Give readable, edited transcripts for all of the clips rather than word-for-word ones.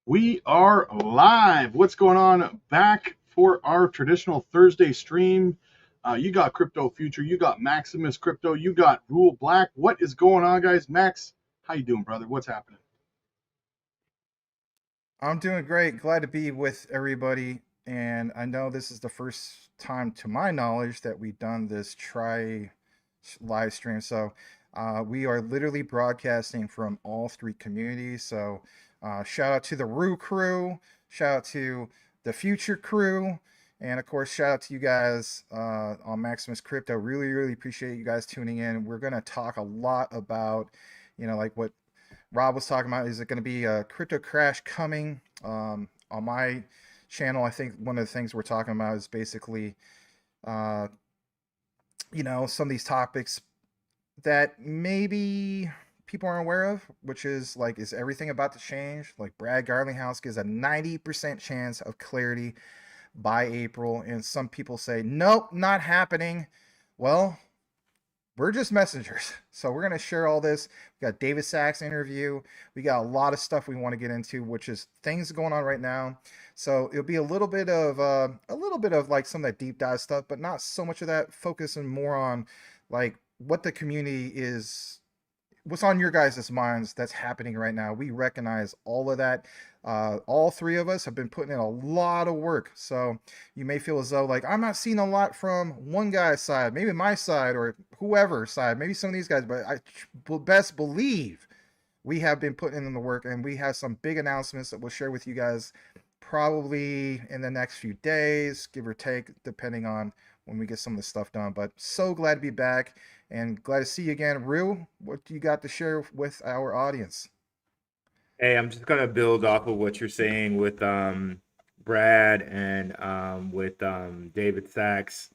We are live. What's going on? Back for our traditional Thursday stream. You got Crypto Future, you got Maximus Crypto, you got Rule Black. What is going on, guys? Max, how you doing, brother? What's happening? I'm doing great. Glad to be with everybody. And I know this is the first time, to my knowledge, that we've done this try live stream. So we are literally broadcasting from all three communities. So shout out to the Rue crew, shout out to the Future crew, and of course, shout out to you guys on Maximus Crypto. Really, really appreciate you guys tuning in. We're going to talk a lot about, like what Rob was talking about. Is it going to be a crypto crash coming? On my channel, I think one of the things we're talking about is basically, uh, some of these topics that maybe people aren't aware of, which is like, is everything about to change? Like Brad Garlinghouse gives a 90% chance of clarity by April, and some people say, nope, not happening. Well, we're just messengers. So we're going to share all this. We got David Sachs interview. We got a lot of stuff we want to get into, which is things going on right now. So it'll be a little bit of like some of that deep dive stuff, but not so much of that. Focusing more on like what the community is, what's on your guys' minds that's happening right now. We recognize all of that. All three of us have been putting in a lot of work. So you may feel as though like I'm not seeing a lot from one guy's side, maybe my side or whoever's side, maybe some of these guys, but I best believe we have been putting in the work, and we have some big announcements that we'll share with you guys probably in the next few days, give or take, depending on when we get some of the stuff done. But so glad to be back and glad to see you again. Rue, what do you got to share with our audience? Hey, I'm just gonna build off of what you're saying with Brad and with David Sachs.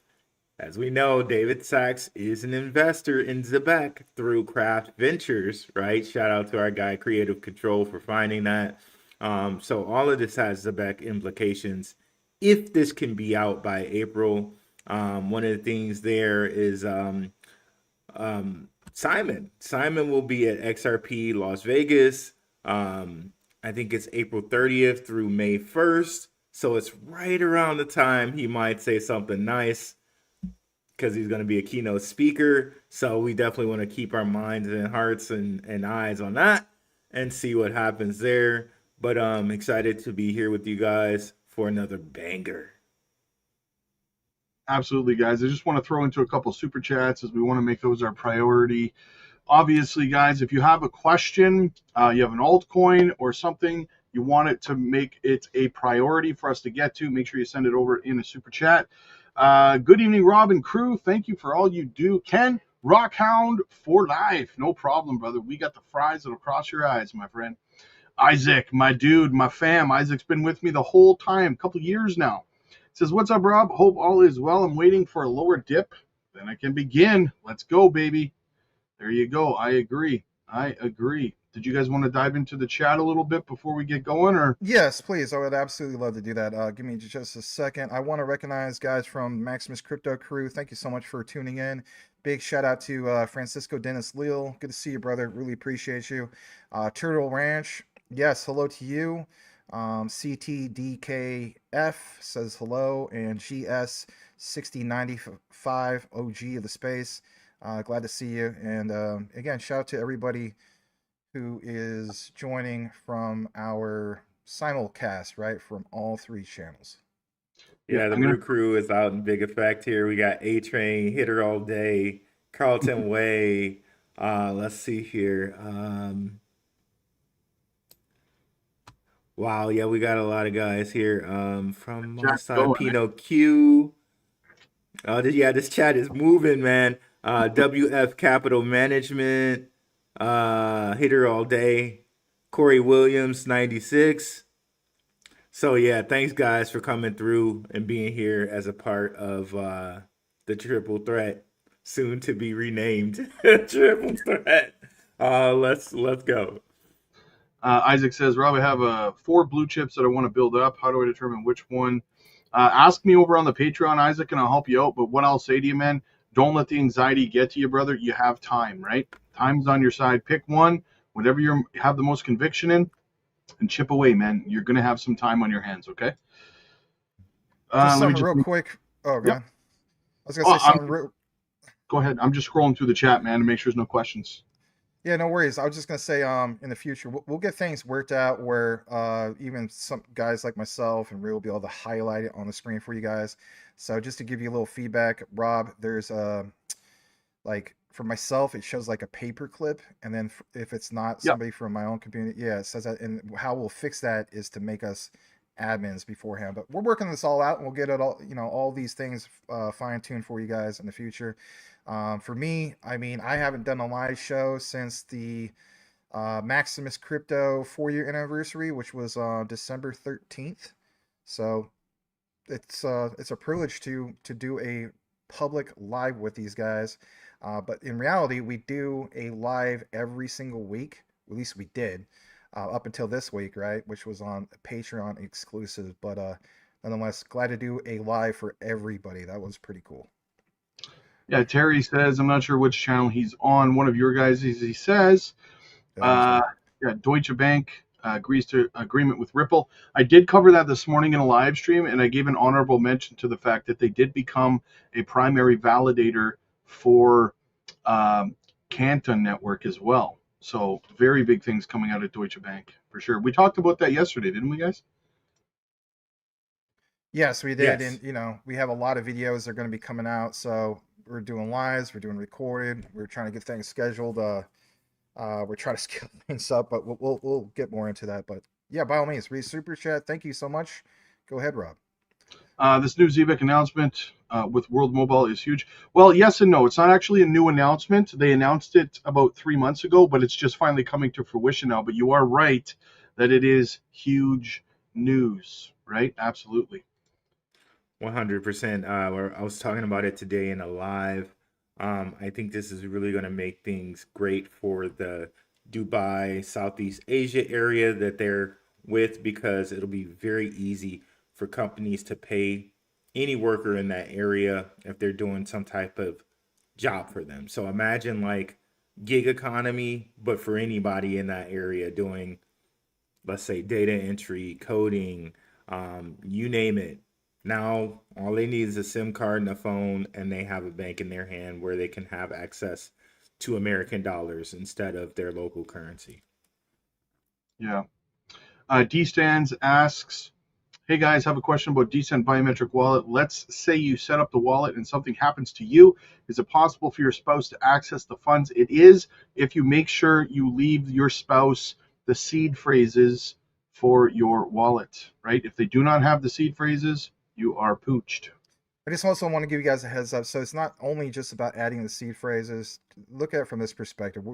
As we know, David Sachs is an investor in Zebec through Craft Ventures, right? Shout out to our guy Creative Control for finding that. So all of this has Zebec implications. If this can be out by April, one of the things there is Simon. Simon will be at XRP Las Vegas. I think it's April 30th through May 1st. So it's right around the time he might say something nice because he's going to be a keynote speaker. So we definitely want to keep our minds and hearts and eyes on that and see what happens there. But I'm excited to be here with you guys for another banger. Absolutely, guys. I just want to throw into a couple super chats as we want to make those our priority. Obviously, guys, if you have a question, you have an altcoin or something, you want it to make it a priority for us to get to, make sure you send it over in a super chat. Good evening, Rob and crew. Thank you for all you do. Ken, Rockhound for life. No problem, brother. We got the fries that'll cross your eyes, my friend. Isaac, my dude, my fam. Isaac's been with me the whole time, a couple years now. Says, what's up, Rob? Hope all is well. I'm waiting for a lower dip. Then I can begin. Let's go, baby. There you go. I agree. I agree. Did you guys want to dive into the chat a little bit before we get going, or? Yes, please. I would absolutely love to do that. Give me just a second. I want to recognize guys from Maximus Crypto crew. Thank you so much for tuning in. Big shout out to Francisco Dennis Leal. Good to see you, brother. Really appreciate you. Turtle Ranch. Yes, hello to you. CTDKF says hello, and GS6095 OG of the space. Glad to see you. And again, shout out to everybody who is joining from our simulcast, right? From all three channels. Yeah, the Brew Crew is out in big effect here. We got A Train, Hitter All Day, Carlton Way. Let's see here. Wow, yeah, we got a lot of guys here. From my side, Pinot Q. Yeah, this chat is moving, man. WF Capital Management, Hitter All Day, Corey Williams, 96. So yeah, thanks guys for coming through and being here as a part of the Triple Threat, soon to be renamed Triple Threat. Let's go. Isaac says, Rob, I have 4 blue chips that I want to build up. How do I determine which one? Ask me over on the Patreon, Isaac, and I'll help you out. But what I'll say to you, man, don't let the anxiety get to you, brother. You have time, right? Time's on your side. Pick one, whatever you have the most conviction in, and chip away, man. You're going to have some time on your hands, okay? Just Let me something just. real quick. Oh, Yep. God. I was gonna say something real. Go ahead. I'm just scrolling through the chat, man, to make sure there's no questions. Yeah, no worries. I was just gonna say, in the future, we'll get things worked out where even some guys like myself and Ray will be able to highlight it on the screen for you guys. So just to give you a little feedback, Rob, there's like for myself, it shows like a paper clip, and then if it's not Yep. somebody from my own community, yeah, it says that. And how we'll fix that is to make us admins beforehand. But we're working this all out, and we'll get it all, all these things fine tuned for you guys in the future. For me, I mean, I haven't done a live show since the Maximus Crypto 4-year anniversary, which was December 13th. So it's a privilege to do a public live with these guys. But in reality, we do a live every single week. At least we did up until this week, right? Which was on Patreon exclusive. But nonetheless, glad to do a live for everybody. That was pretty cool. Yeah, Terry says, I'm not sure which channel he's on. One of your guys, he says, yeah, Deutsche Bank agrees to agreement with Ripple. I did cover that this morning in a live stream, and I gave an honorable mention to the fact that they did become a primary validator for Canton Network as well. So very big things coming out of Deutsche Bank for sure. We talked about that yesterday, didn't we, guys? Yes, we did. Yes. And, we have a lot of videos that are going to be coming out. So we're doing lives, we're doing recorded, we're trying to get things scheduled. We're trying to scale things up, but we'll get more into that. But yeah, by all means, read super chat. Thank you so much. Go ahead, Rob. This new Zebec announcement with World Mobile is huge. Well, yes and no. It's not actually a new announcement. They announced it about 3 months ago, but it's just finally coming to fruition now. But you are right that it is huge news, right? Absolutely. 100%. I was talking about it today in a live. I think this is really going to make things great for the Dubai, Southeast Asia area that they're with, because it'll be very easy for companies to pay any worker in that area if they're doing some type of job for them. So imagine like gig economy, but for anybody in that area doing, let's say, data entry, coding, you name it. Now, all they need is a SIM card and a phone, and they have a bank in their hand where they can have access to American dollars instead of their local currency. Yeah. D Stands asks, hey guys, have a question about DCENT biometric wallet. Let's say you set up the wallet and something happens to you. Is it possible for your spouse to access the funds? It is, if you make sure you leave your spouse the seed phrases for your wallet, right? If they do not have the seed phrases, you are pooched. I just also want to give you guys a heads up. So it's not only just about adding the seed phrases. Look at it from this perspective.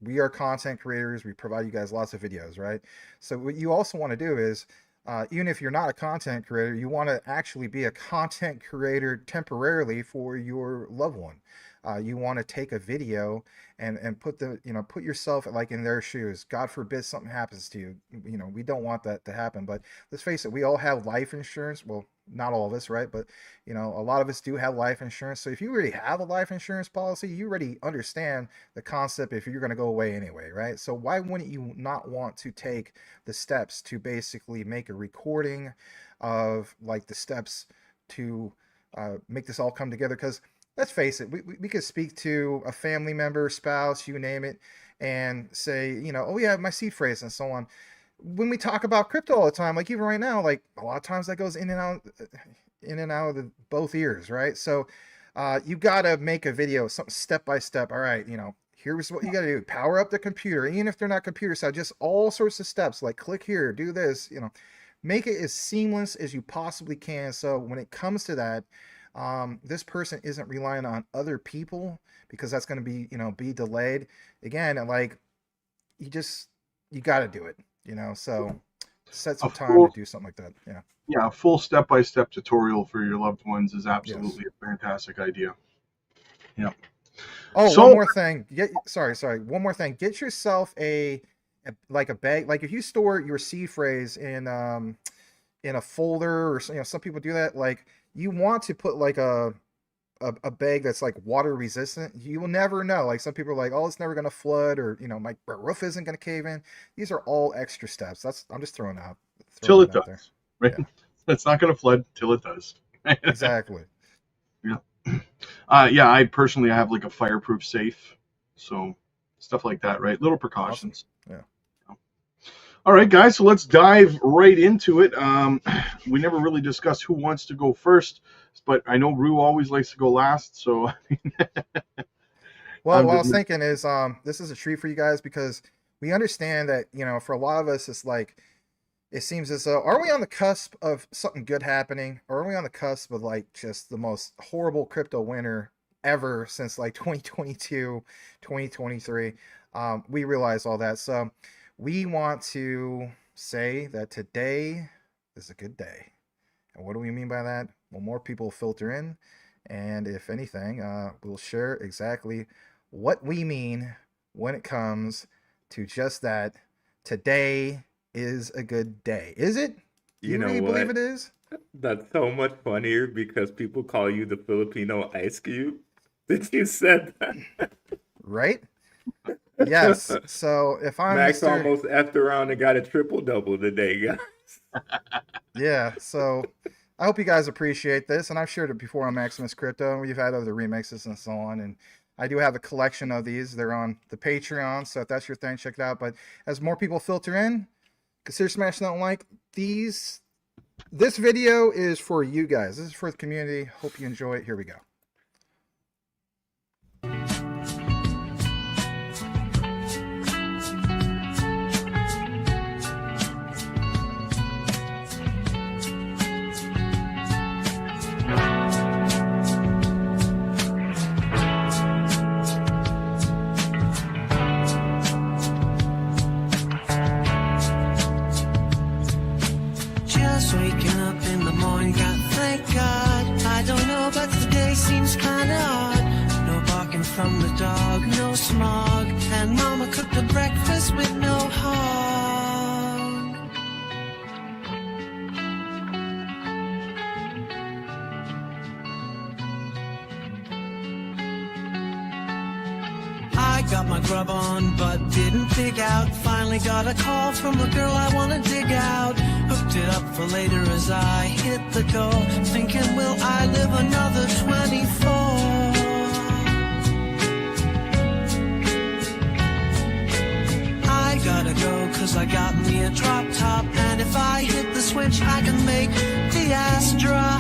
We are content creators. We provide you guys lots of videos, right? So what you also want to do is, even if you're not a content creator, you want to actually be a content creator temporarily for your loved one. You want to take a video and put put yourself like in their shoes. God forbid something happens to you. We don't want that to happen. But let's face it, we all have life insurance. Well, not all of us, right? But a lot of us do have life insurance. So if you already have a life insurance policy, you already understand the concept if you're going to go away anyway, right? So why wouldn't you not want to take the steps to basically make a recording of like the steps to make this all come together? Because let's face it, we could speak to a family member, spouse, you name it, and say, oh yeah, my seed phrase and so on. When we talk about crypto all the time, like even right now, like a lot of times that goes in and out of both ears, right? So you gotta make a video, something step by step. All right, here's what you gotta do: power up the computer, even if they're not computer side, just all sorts of steps. Like click here, do this. Make it as seamless as you possibly can. So when it comes to that, this person isn't relying on other people, because that's going to be be delayed again. And like you got to do it. So set some time to do something like that. Yeah, a full step-by-step tutorial for your loved ones is absolutely a fantastic idea. Yeah. Oh, so, one more thing. Sorry. One more thing. Get yourself a bag. Like if you store your seed phrase in a folder, or some people do that. Like you want to put like a a bag that's like water resistant, you will never know. Like some people are like, oh, it's never going to flood, or my roof isn't going to cave in. These are all extra steps. I'm just throwing out till it out does, there. right? Yeah. It's not going to flood till it does. Exactly. Yeah. I personally have like a fireproof safe, so stuff like that, right? Little precautions. Awesome. Yeah. All right, guys, so let's dive right into it. We never really discussed who wants to go first, but I know Rue always likes to go last, so. Well, what I was thinking is this is a treat for you guys, because we understand that, for a lot of us, it's like, it seems as though, are we on the cusp of something good happening, or are we on the cusp of like just the most horrible crypto winter ever since like 2022, 2023? We realize all that. So we want to say that today is a good day. And what do we mean by that? Well, more people filter in. And if anything, we'll share exactly what we mean when it comes to just that. Today is a good day. Is it? Do you really believe it is? That's so much funnier because people call you the Filipino Ice Cube. Did you said that? Right? Yes. So if I'm Max almost effed around and got a triple-double today, guys. Yeah, so I hope you guys appreciate this, and I've shared it before on Maximus Crypto. We've had other remixes and so on, and I do have a collection of these. They're on the Patreon, so if that's your thing, check it out. But as more people filter in, consider smashing that like. This video is for you guys. This is for the community. Hope you enjoy it. Here we go. From the dog, no smog, and mama cooked the breakfast with no hog. I got my grub on, but didn't pig out. Finally got a call from a girl I wanna dig out. Hooked it up for later as I hit the go, thinking, will I live another 24? Gotta go, cause I got me a drop top, and if I hit the switch, I can make the ass drop.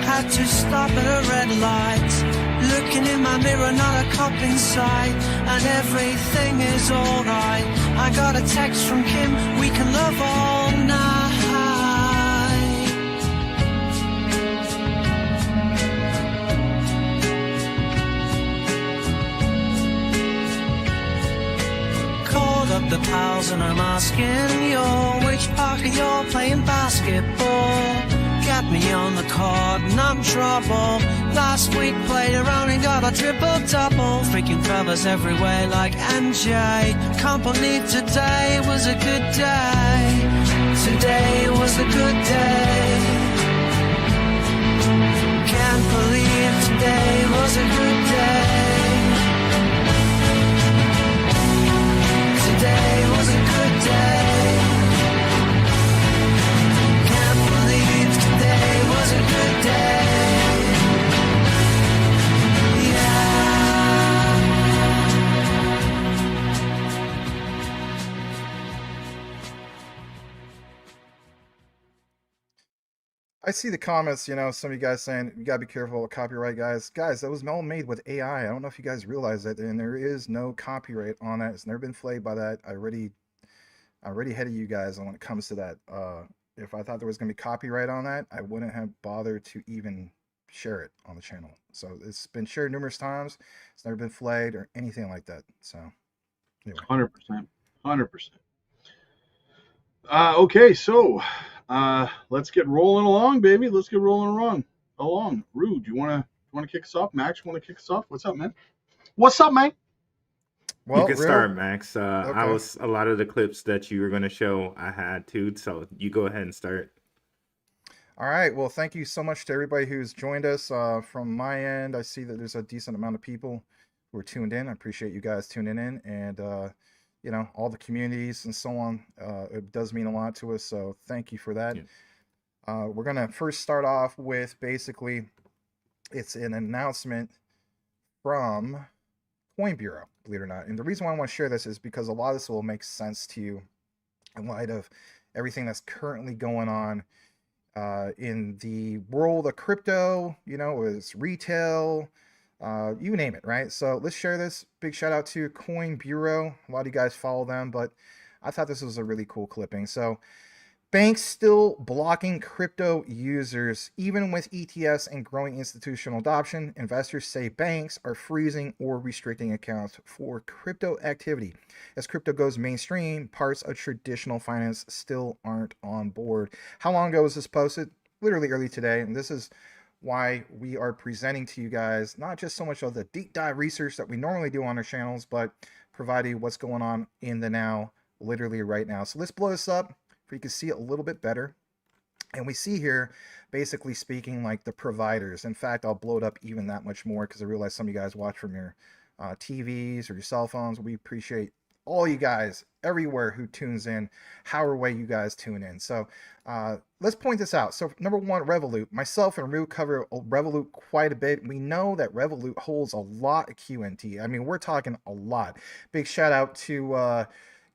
Had to stop at a red light, looking in my mirror, not a cop in sight, and everything is alright. I got a text from Kim, we can love all night. Up the pals and I'm asking you, which park are you playing basketball? Got me on the court and I'm trouble. Last week played around and got a triple-double. Freaking fellas everywhere like MJ. Can't believe today was a good day. Today was a good day. Can't believe today was a good day. Today was a good day. Can't believe today was a good day. Yeah. I see the comments, some of you guys saying, you gotta be careful with copyright, guys. Guys, that was all made with AI. I don't know if you guys realize that, and there is no copyright on that. It's never been flagged by that. I already ahead of you guys when it comes to that. If I thought there was gonna be copyright on that, I wouldn't have bothered to even share it on the channel. So it's been shared numerous times. It's never been flagged or anything like that. So anyway. 100%. Okay, so let's get rolling along, baby. Let's get rolling along. Rue, do you want to kick us off? Max, you want to kick us off? What's up, man? What's up, man? You Well, can real start, Max. I okay. was a lot of the clips that you were going to show, I had too. So you go ahead and start. All right. Well, thank you so much to everybody who's joined us. From my end, I see that there's a decent amount of people who are tuned in. I appreciate you guys tuning in, and all the communities and so on. It does mean a lot to us. So thank you for that. Yeah. We're gonna first start off with basically it's an announcement from Coin Bureau, believe it or not. And the reason why I want to share this is because a lot of this will make sense to you in light of everything that's currently going on in the world of crypto, is retail, you name it, right? So let's share this. Big shout out to Coin Bureau. A lot of you guys follow them, but I thought this was a really cool clipping. So banks still blocking crypto users, even with ETFs and growing institutional adoption. Investors say banks are freezing or restricting accounts for crypto activity. As crypto goes mainstream, parts of traditional finance still aren't on board. How long ago was this posted? Literally early today. And this is why we are presenting to you guys not just so much of the deep dive research that we normally do on our channels, but providing what's going on in the now, literally right now. So let's blow this up so you can see it a little bit better. And we see here, basically speaking, like the providers. In fact, I'll blow it up even that much more because I realize some of you guys watch from your TVs or your cell phones. We appreciate all you guys everywhere who tunes in, however way you guys tune in. So let's point this out. So number one, Revolut. Myself and Rue cover Revolut quite a bit. We know that Revolut holds a lot of QNT. I mean, we're talking a lot. Big shout out to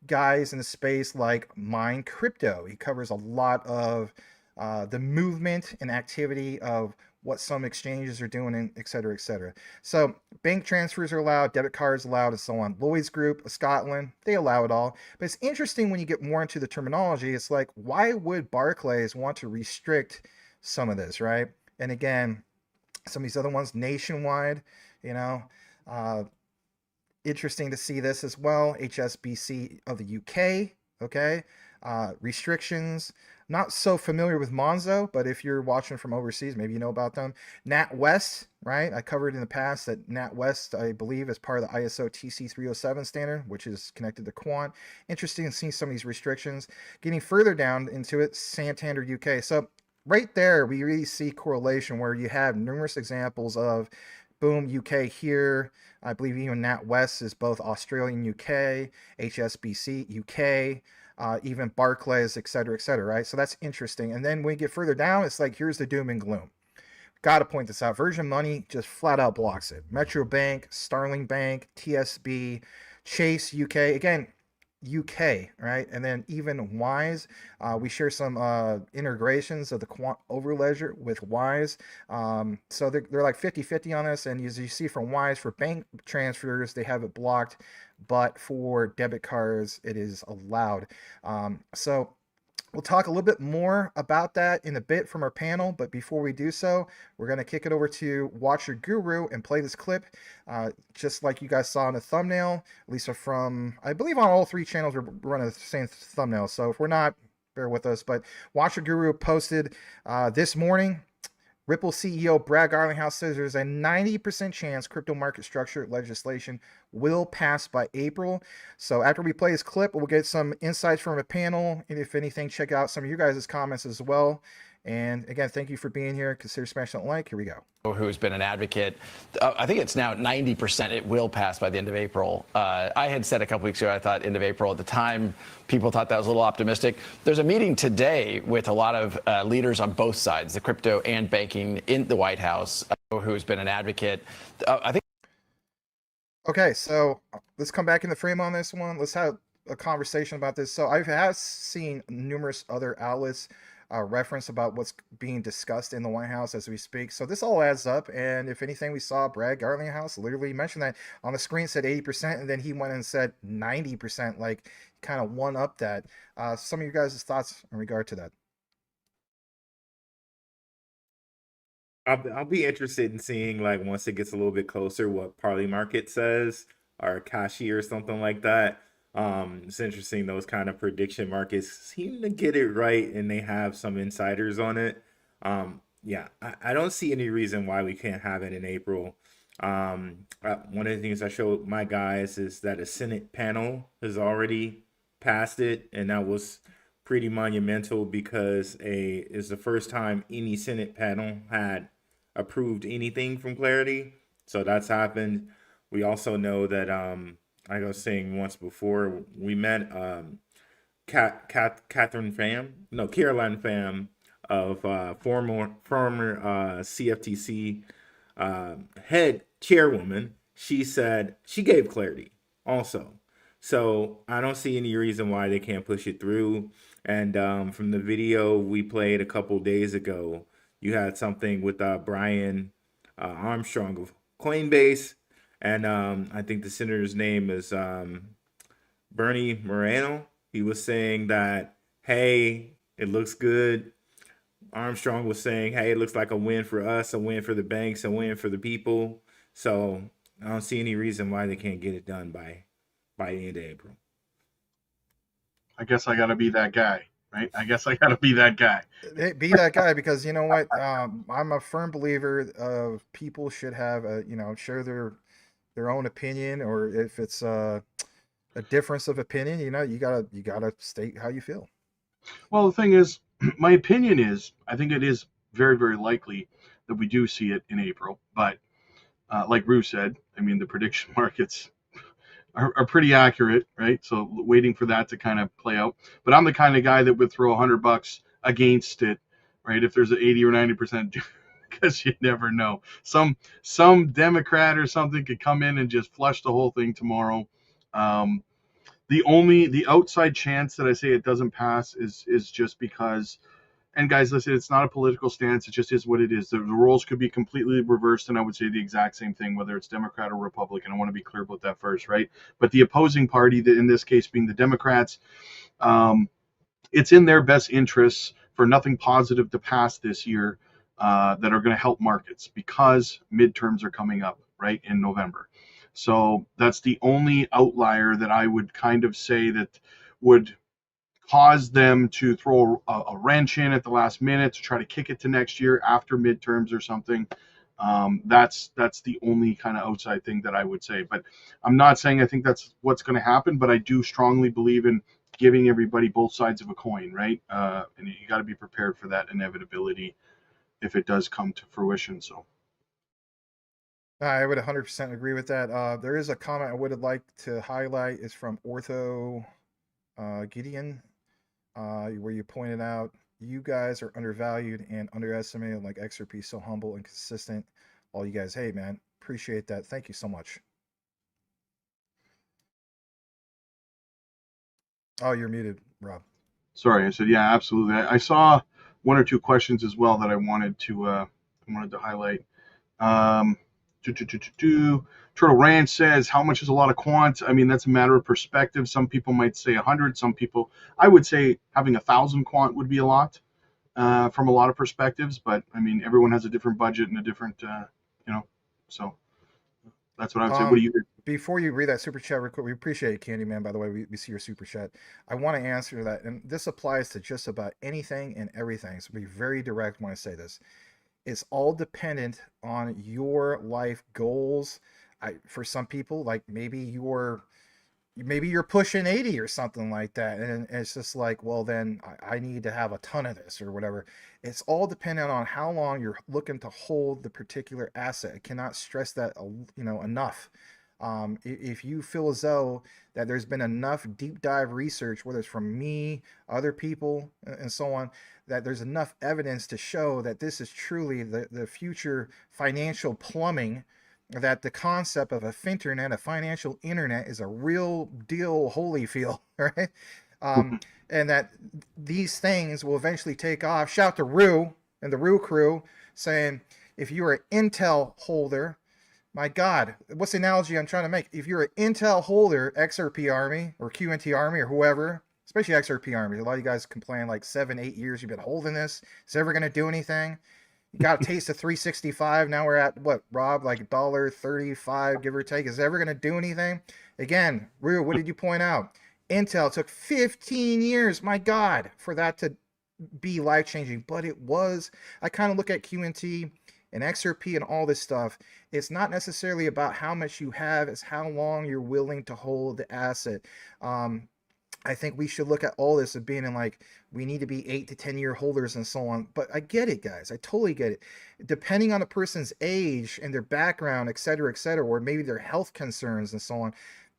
guys in the space like Mine Crypto. He covers a lot of the movement and activity of what some exchanges are doing, and et cetera, et cetera. So bank transfers are allowed, debit cards allowed, and so on. Lloyd's Group of Scotland, they allow it all. But it's interesting when you get more into the terminology. It's like, why would Barclays want to restrict some of this, right? And again, some of these other ones, Nationwide, interesting to see this as well. HSBC of the UK, okay? Restrictions. Not so familiar with Monzo, but if you're watching from overseas, maybe you know about them. NatWest, right? I covered in the past that NatWest, I believe, is part of the ISO TC307 standard, which is connected to Quant. Interesting to see some of these restrictions. Getting further down into it, Santander UK. So right there, we really see correlation where you have numerous examples of boom, UK here. I believe even NatWest is both Australian UK, HSBC UK, even Barclays, et cetera, right? So that's interesting. And then when we get further down, it's like, here's the doom and gloom. Got to point this out. Virgin Money just flat out blocks it. Metro Bank, Starling Bank, TSB, Chase UK. Again, UK, right? And then even Wise, we share some integrations of the Quant Overledger with Wise. So they're like 50-50 on this. And as you see from Wise, for bank transfers, they have it blocked, but for debit cards, it is allowed. So we'll talk a little bit more about that in a bit from our panel, but before we do so, we're going to kick it over to Watch Your Guru and play this clip, just like you guys saw in the thumbnail. Lisa from, I believe on all three channels, we're running the same thumbnail, so if we're not, bear with us. But Watch Your Guru posted this morning. Ripple CEO Brad Garlinghouse says there's a 90% chance crypto market structure legislation will pass by April. So after we play this clip, we'll get some insights from a panel. And if anything, check out some of you guys' comments as well. And again, thank you for being here. Consider smashing that like. Here we go. Who's been an advocate. I think it's now 90% it will pass by the end of April. I had said a couple weeks ago, I thought end of April. At the time, people thought that was a little optimistic. There's a meeting today with a lot of leaders on both sides, the crypto and banking, in the White House, who's been an advocate. I think. Okay, so let's come back in the frame on this one. Let's have a conversation about this. So I have seen numerous other outlets reference about what's being discussed in the White House as we speak. So this all adds up. And if anything, we saw Brad Garlinghouse literally mention that on the screen, said 80%, and then he went and said 90%, like kind of one up that. Some of you guys' thoughts in regard to that. I'll be interested in seeing, like, once it gets a little bit closer, what Parley Market says, or Kashi or something like that. It's interesting, those kind of prediction markets seem to get it right, and they have some insiders on it. Yeah, I don't see any reason why we can't have it in April. One of the things I showed my guys is that a Senate panel has already passed it, and that was pretty monumental because it's the first time any Senate panel had approved anything from Clarity. So that's happened. We also know that I was saying once before we met Caroline Pham of former CFTC head chairwoman. She said she gave Clarity also. So I don't see any reason why they can't push it through. And from the video we played a couple days ago, you had something with Brian Armstrong of Coinbase, and I think the senator's name is Bernie Moreno. He was saying that, hey, it looks good. Armstrong was saying, hey, it looks like a win for us, a win for the banks, a win for the people. So I don't see any reason why they can't get it done by the end of April. I guess I got to be that guy, right? I guess I got to be that guy. Hey, be that guy, because you know what? I'm a firm believer of people should have share their own opinion, or if it's a difference of opinion, you gotta state how you feel. Well, the thing is, my opinion is, I think it is very, very likely that we do see it in April. But like Rue said, I mean, the prediction markets are pretty accurate, right? So waiting for that to kind of play out. But I'm the kind of guy that would throw $100 against it, right? If there's an 80 or 90%, because you never know. Some Democrat or something could come in and just flush the whole thing tomorrow. The outside chance that I say it doesn't pass is just because, and guys, listen, it's not a political stance. It just is what it is. The roles could be completely reversed, and I would say the exact same thing, whether it's Democrat or Republican. I want to be clear about that first, right? But the opposing party, in this case being the Democrats, it's in their best interests for nothing positive to pass this year that are going to help markets, because midterms are coming up, right, in November. So that's the only outlier that I would kind of say that would cause them to throw a wrench in at the last minute to try to kick it to next year after midterms or something. That's the only kind of outside thing that I would say. But I'm not saying I think that's what's going to happen, but I do strongly believe in giving everybody both sides of a coin, right? And you got to be prepared for that inevitability if it does come to fruition. So I would 100% agree with that. There is a comment I would like to highlight. It's from Ortho Gideon, where you pointed out you guys are undervalued and underestimated, like XRP, so humble and consistent. All you guys, hey man, appreciate that. Thank you so much. Oh, you're muted, Rob. Sorry, I said yeah, absolutely. I saw one or two questions as well that I wanted to highlight. Turtle Ranch says, how much is a lot of quant? I mean, that's a matter of perspective. Some people might say 100. Some people, I would say having 1,000 quant would be a lot from a lot of perspectives. But I mean, everyone has a different budget and a different, so that's what I would say. What do you think? Before you read that super chat real quick, we appreciate it, Candyman, by the way. We see your super chat. I want to answer that. And this applies to just about anything and everything. So be very direct when I say this. It's all dependent on your life goals. For some people, like maybe you're pushing 80 or something like that, and it's just like, well, then I need to have a ton of this or whatever. It's all dependent on how long you're looking to hold the particular asset. I cannot stress that enough. If you feel as though that there's been enough deep dive research, whether it's from me, other people, and so on, that there's enough evidence to show that this is truly the future financial plumbing, that the concept of a finternet, a financial internet, is a real deal Holyfield, right? And that these things will eventually take off. Shout to Rue and the Rue crew saying, if you're an Intel holder, my God, what's the analogy I'm trying to make? If you're an Intel holder, XRP Army or QNT Army or whoever, especially XRP Army, a lot of you guys complain like 7-8 years you've been holding this. Is it ever going to do anything? You got a taste of 365. Now we're at what, Rob, like $1.35, give or take. Is it ever going to do anything? Again, Rue, what did you point out? Intel took 15 years, my God, for that to be life-changing. But it was. I kind of look at QNT and XRP and all this stuff, it's not necessarily about how much you have, it's how long you're willing to hold the asset. I think we should look at all this as being in like, we need to be 8 to 10 year holders and so on. But I get it, guys. I totally get it. Depending on the person's age and their background, et cetera, or maybe their health concerns and so on,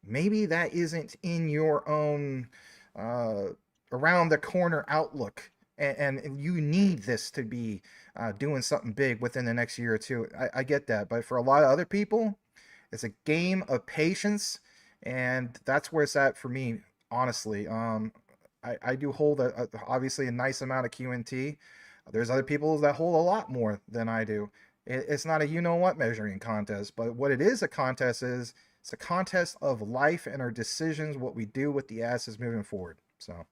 maybe that isn't in your own around the corner outlook. And you need this to be doing something big within the next year or two. I get that. But for a lot of other people, it's a game of patience. And that's where it's at for me. Honestly, I do hold obviously a nice amount of QNT. There's other people that hold a lot more than I do. It's not a you-know-what measuring contest, but what it is a contest is, it's a contest of life and our decisions, what we do with the assets moving forward. So,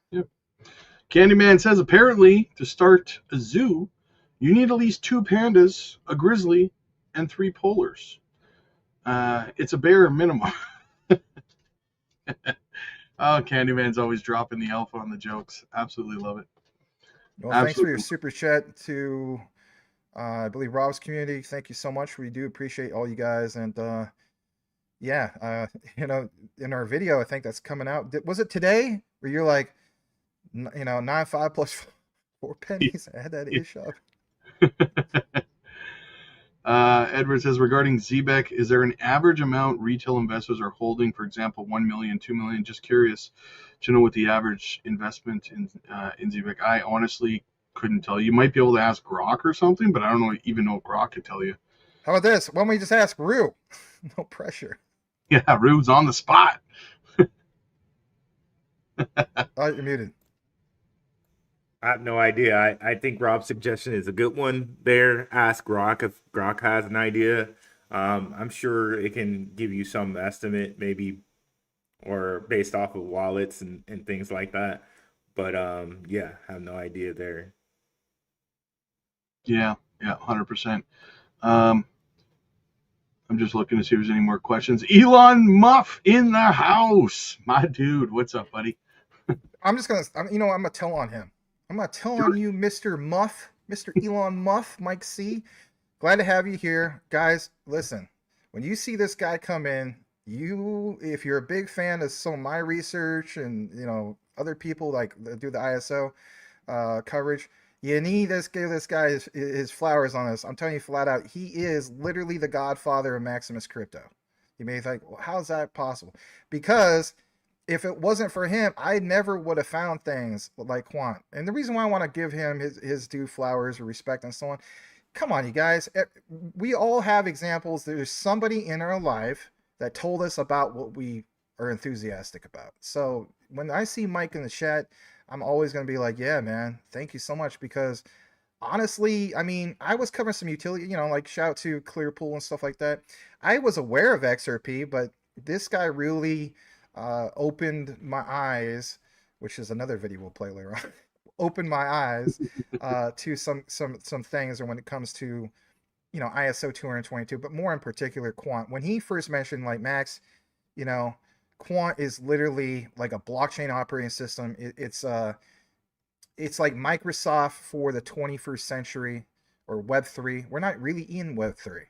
yep. Candyman says, apparently, to start a zoo, you need at least 2 pandas, a grizzly, and 3 polars. It's a bare minimum. Oh, Candyman's always dropping the alpha on the jokes. Absolutely love it. Well, thanks for your super chat to, I believe, Rob's community. Thank you so much. We do appreciate all you guys. And yeah, you know, in our video, I think that's coming out. Was it today where you're like, you know, 9.5 plus 4 pennies? I had that ish up. Edward says, regarding Zebec, is there an average amount retail investors are holding? For example, 1 million, 2 million. Just curious to know what the average investment in Zebec. I honestly couldn't tell you. You might be able to ask Grok or something, but I don't even know if Grok could tell you. How about this? Why don't we just ask Rue? No pressure. Yeah, Rue's on the spot. You're muted. I have no idea. I think Rob's suggestion is a good one there. Ask Grok if Grok has an idea. I'm sure it can give you some estimate, maybe, or based off of wallets and things like that. But yeah, I have no idea there. Yeah, 100%. I'm just looking to see if there's any more questions. Elon Muff in the house. My dude, what's up, buddy? I'm gonna tell on him. I'm going to tell on you, Mr. Muff, Mr. Elon Muff, Mike C. Glad to have you here. Guys, listen, when you see this guy come in, if you're a big fan of some of my research and, you know, other people like that do the ISO coverage, you need to give this guy his flowers on this. I'm telling you flat out, he is literally the godfather of Maximus Crypto. You may think, well, how's that possible? Because if it wasn't for him, I never would have found things like Quant. And the reason why I want to give him his due flowers or respect and so on, come on, you guys. We all have examples. There's somebody in our life that told us about what we are enthusiastic about. So when I see Mike in the chat, I'm always going to be like, yeah, man, thank you so much. Because honestly, I mean, I was covering some utility, you know, like shout out to Clearpool and stuff like that. I was aware of XRP, but this guy really opened my eyes, which is another video we'll play later on. Opened my eyes to some things, or when it comes to, you know, ISO 222, but more in particular Quant. When he first mentioned, like, Max, you know, Quant is literally like a blockchain operating system. It's like Microsoft for the 21st century, or Web3. We're not really in Web3.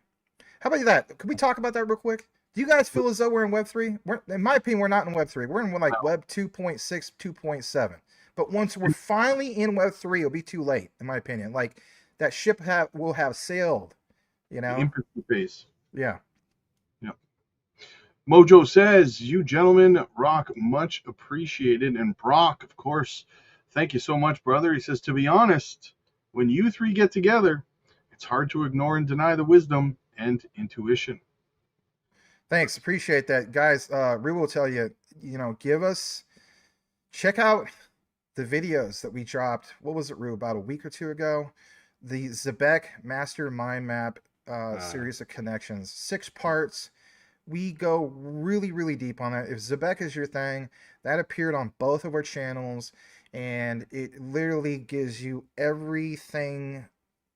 How about that? Could we talk about that real quick? Do you guys feel as though we're in Web3? In my opinion, we're not in Web3. We're in like Web 2.6, 2.7. But once we're finally in Web3, it'll be too late, in my opinion. Like, that ship will have sailed, you know? Empathy phase. Yeah. Yep. Mojo says, you gentlemen rock, much appreciated. And Brock, of course, thank you so much, brother. He says, to be honest, when you three get together, it's hard to ignore and deny the wisdom and intuition. Thanks. Appreciate that. Guys, we will tell you, you know, check out the videos that we dropped. What was it, Rue, about a week or two ago? The Zebec Master Mind Map series of connections. 6 parts. We go really, really deep on that. If Zebec is your thing, that appeared on both of our channels, and it literally gives you everything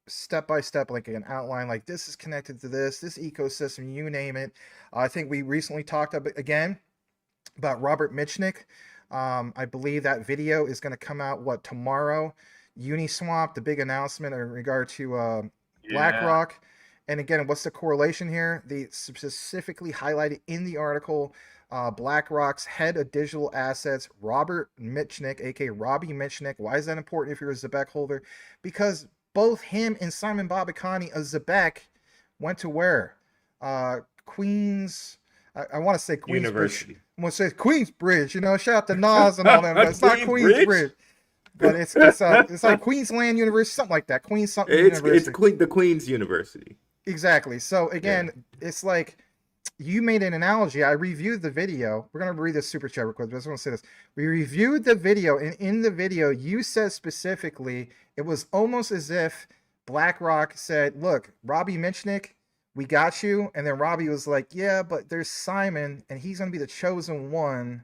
step by step, like an outline, like this is connected to this ecosystem, you name it. I think we recently talked again about Robert Mitchnick. I believe that video is going to come out tomorrow. Uniswap, the big announcement in regard to BlackRock. And again, what's the correlation here? They specifically highlighted in the article BlackRock's head of digital assets, Robert Mitchnick, aka Robbie Mitchnick. Why is that important if you're a Zebec holder? Because both him and Simon Babakani of Zebec went to where? Queens. I want to say Queens University. I want to say Queensbridge. You know, shout out to Nas and all them. But it's not Queensbridge. But it's like Queensland University, something like that. Queens something University. It's the Queen's University. Exactly. So again, it's like you made an analogy. I reviewed the video. We're gonna read this super chat real quick. I just want to say this. We reviewed the video, and in the video, you said specifically it was almost as if BlackRock said, "Look, Robbie Mitchnick, we got you," and then Robbie was like, "Yeah, but there's Simon, and he's gonna be the chosen one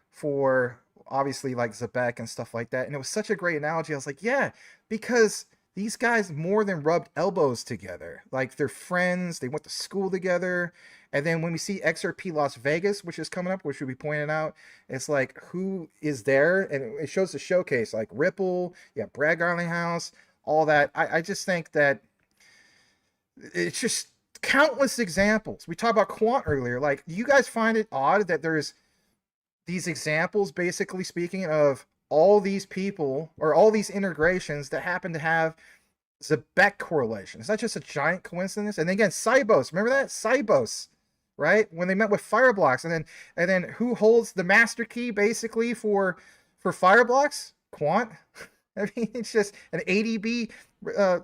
for." Obviously like Zebec and stuff like that. And it was such a great analogy. I was like, yeah, because these guys more than rubbed elbows together. Like they're friends. They went to school together. And then when we see XRP Las Vegas, which is coming up, which we'll be pointing out, it's like, who is there? And it shows the showcase, like Ripple, Brad Garlinghouse, all that. I just think that it's just countless examples. We talked about Quant earlier. Like, you guys find it odd that there's these examples, basically speaking, of all these people or all these integrations that happen to have Zebec correlation? Is that just a giant coincidence? And then again, Cybos, remember that? Cybos, right? When they met with Fireblocks, and then who holds the master key basically for Fireblocks? Quant. I mean, it's just an ADB.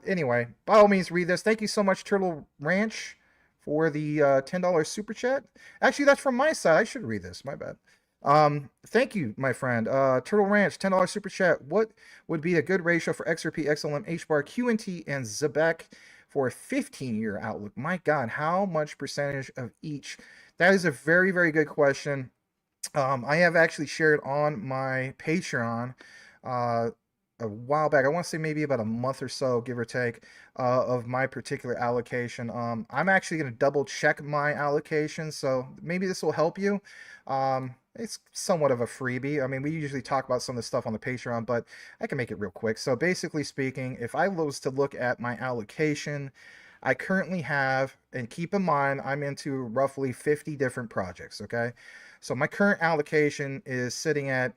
Anyway, by all means, read this. Thank you so much, Turtle Ranch, for the $10 super chat. Actually, that's from my side. I should read this. My bad. Thank you, my friend. Turtle Ranch, $10 super chat. What would be a good ratio for XRP, XLM, HBAR, QNT, and Zebec for a 15-year outlook? My God, how much percentage of each? That is a very, very good question. I have actually shared on my Patreon a while back. I want to say maybe about a month or so, give or take, of my particular allocation. I'm actually going to double check my allocation, so maybe this will help you. It's somewhat of a freebie. I mean, we usually talk about some of the stuff on the Patreon, but I can make it real quick. So basically speaking, if I was to look at my allocation, I currently have, and keep in mind, I'm into roughly 50 different projects, okay? So my current allocation is sitting at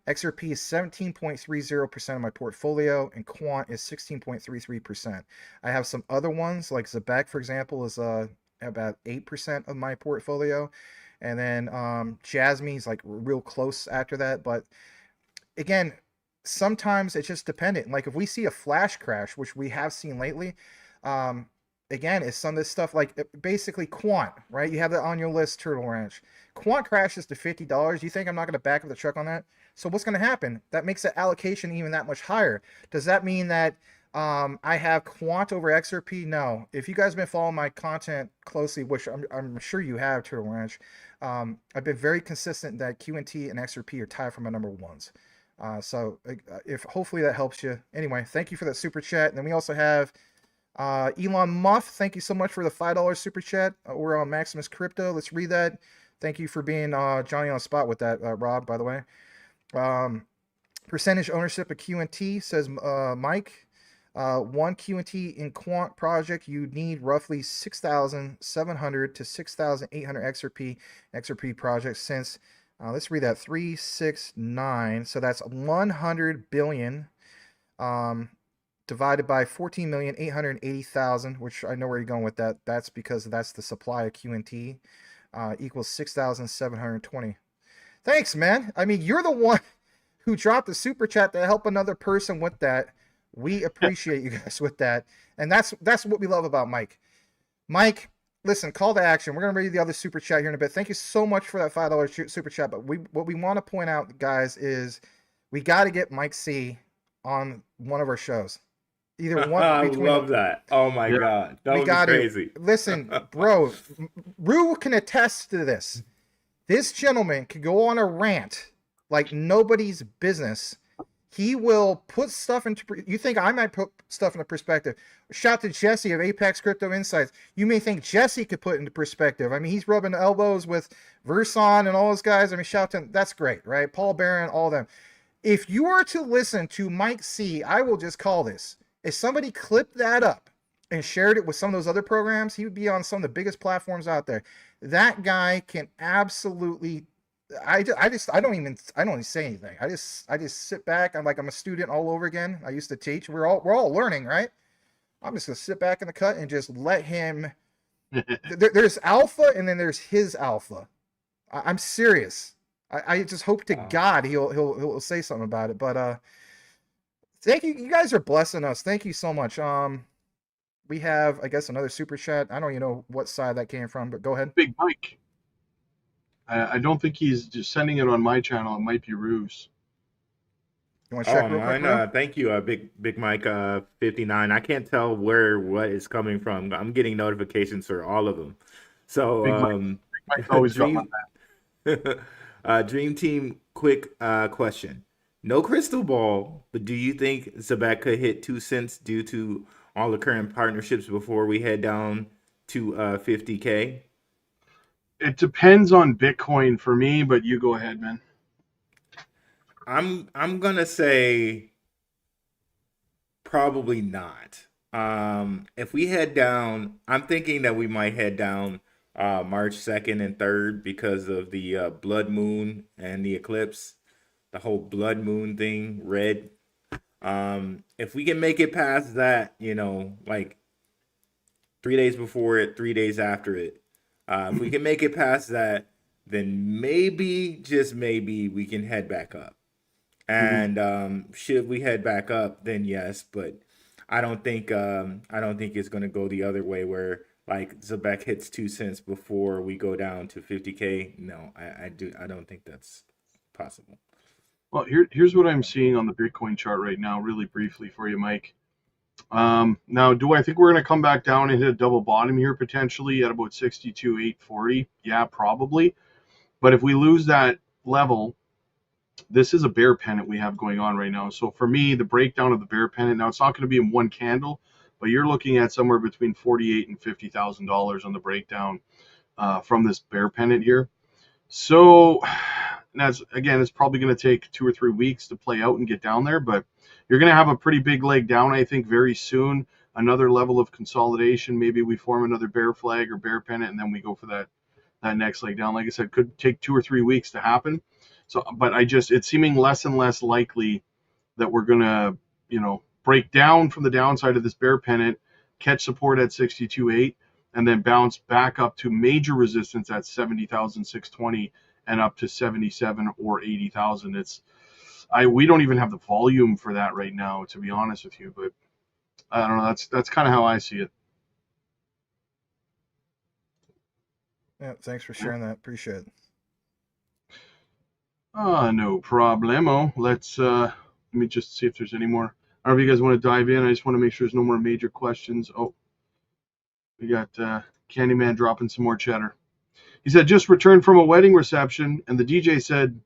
XRP is 17.30% of my portfolio, and Quant is 16.33%. I have some other ones, like Zebec, for example, is about 8% of my portfolio. And then Jasmy is like real close after that. But again, sometimes it's just dependent. Like if we see a flash crash, which we have seen lately, again, it's some of this stuff like basically Quant, right? You have that on your list, Turtle Ranch. Quant crashes to $50. You think I'm not going to back up the truck on that? So what's going to happen? That makes the allocation even that much higher. Does that mean that I have Quant over XRP? No. If you guys have been following my content closely, which I'm sure you have, Turtle Ranch, I've been very consistent that QNT and XRP are tied for my number ones. So if hopefully that helps you. Anyway, thank you for that super chat. And then we also have Elon Muff. Thank you so much for the $5 super chat. We're on Maximus Crypto. Let's read that. Thank you for being Johnny on the spot with that, Rob, by the way. Percentage ownership of QNT, says Mike. One QNT in Quant project, you need roughly 6,700 to 6,800 XRP projects since, let's read that, 369. So that's 100 billion divided by 14,880,000, which I know where you're going with that. That's because that's the supply of QNT, equals 6,720. Thanks, man. I mean, you're the one who dropped the super chat to help another person with that. We appreciate you guys with that. And that's what we love about Mike. Mike, listen, call to action. We're going to read the other super chat here in a bit. Thank you so much for that $5 super chat. But what we want to point out, guys, is we got to get Mike C on one of our shows. Either one. I love that. Oh, my God. That was crazy. Listen, bro, Rue can attest to this. This gentleman could go on a rant like nobody's business. He will put stuff into, you think I might put stuff into perspective. Shout to Jesse of Apex Crypto Insights. You may think Jesse could put into perspective. I mean, he's rubbing elbows with Verson and all those guys. I mean, shout to him. That's great, right? Paul Barron, all of them. If you are to listen to Mike C, I will just call this. If somebody clip that up and shared it with some of those other programs, he would be on some of the biggest platforms out there. That guy can absolutely. I don't even say anything. I just sit back. I'm a student all over again. I used to teach. We're all learning, right? I'm just gonna sit back in the cut and just let him. There's alpha, and then there's his alpha. I'm serious. I just hope to God he'll say something about it. But thank you. You guys are blessing us. Thank you so much. We have, I guess, another super chat. I don't even know what side that came from, but go ahead. Big Mike. I don't think he's just sending it on my channel. It might be Ruse. You want to check real quick? Mine, thank you, Big Mike 59. I can't tell what is coming from. I'm getting notifications for all of them. So Big Mike's always Dream, Dream Team, quick question. No crystal ball, but do you think Zebec could hit 2 cents due to all the current partnerships before we head down to 50K? It depends on Bitcoin for me, but you go ahead, man. I'm gonna say probably not. If we head down, I'm thinking that we might head down March 2nd and 3rd because of the blood moon and the eclipse, the whole blood moon thing, red. If we can make it past that, like 3 days before it, 3 days after it, if we can make it past that, then maybe, just maybe, we can head back up. And should we head back up, then yes, but I don't think it's gonna go the other way where like Zebec hits 2 cents before we go down to 50K. No, I don't think that's possible. Well, here's what I'm seeing on the Bitcoin chart right now, really briefly for you, Mike. Now, do I think we're going to come back down and hit a double bottom here potentially at about 62,840? Yeah, probably. But if we lose that level, this is a bear pennant we have going on right now. So for me, the breakdown of the bear pennant, now it's not going to be in one candle, but you're looking at somewhere between $48,000 and $50,000 on the breakdown from this bear pennant here. So that's, again, it's probably going to take 2 or 3 weeks to play out and get down there, but you're going to have a pretty big leg down, I think, very soon. Another level of consolidation. Maybe we form another bear flag or bear pennant, and then we go for that next leg down. Like I said, could take 2 or 3 weeks to happen. So, but it's seeming less and less likely that we're going to, break down from the downside of this bear pennant, catch support at 62.8, and then bounce back up to major resistance at 70,620 and up to 77 or 80,000. We don't even have the volume for that right now, to be honest with you, but I don't know. That's kind of how I see it. Yeah, thanks for sharing that. Appreciate it. No problemo. Let me just see if there's any more. I don't know if you guys want to dive in. I just want to make sure there's no more major questions. Oh, we got Candyman dropping some more cheddar. He said, just returned from a wedding reception, and the DJ said,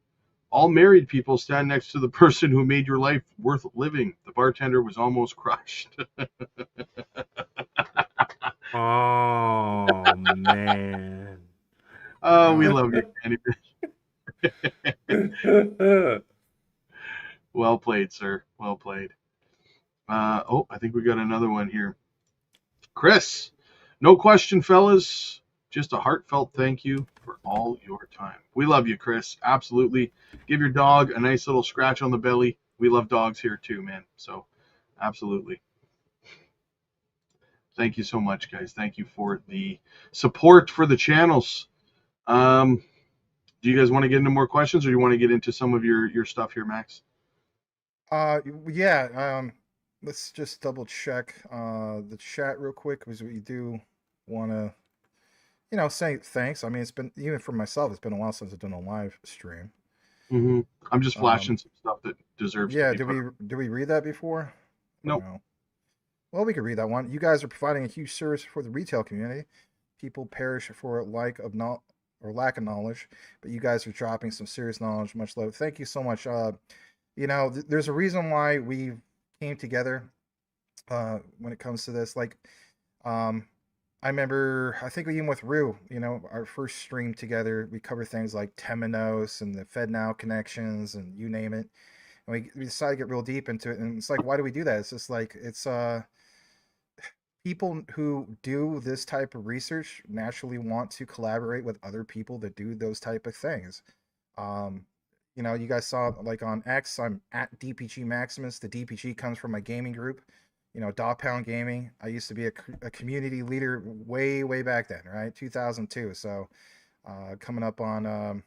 all married people stand next to the person who made your life worth living. The bartender was almost crushed. Oh, man. Oh, we love you, Candyman. Well played, sir. Well played. I think we got another one here. Chris, no question, fellas. Just a heartfelt thank you for all your time. We love you, Chris. Absolutely. Give your dog a nice little scratch on the belly. We love dogs here too, man. So, absolutely. Thank you so much, guys. Thank you for the support for the channels. Do you guys want to get into more questions, or do you want to get into some of your stuff here, Max? Yeah. Let's just double check the chat real quick, because we do want to, say thanks. I mean, it's been, even for myself, it's been a while since I've done a live stream. Mm-hmm. I'm just flashing some stuff that deserves. Yeah. Did we read that before? Nope. No. Well, we could read that one. You guys are providing a huge service for the retail community. People perish for lack of knowledge, but you guys are dropping some serious knowledge. Much love. Thank you so much. There's a reason why we came together when it comes to this. Like, I remember, I think even with Rue, our first stream together, we covered things like Temenos and the FedNow connections and you name it. And we decided to get real deep into it. And it's like, why do we do that? It's just like, people who do this type of research naturally want to collaborate with other people that do those type of things. Um, you know, you guys saw like on X, I'm at DPG Maximus. The DPG comes from my gaming group, you know, Dog Pound Gaming. I used to be a community leader way back then, right? 2002. So coming up on,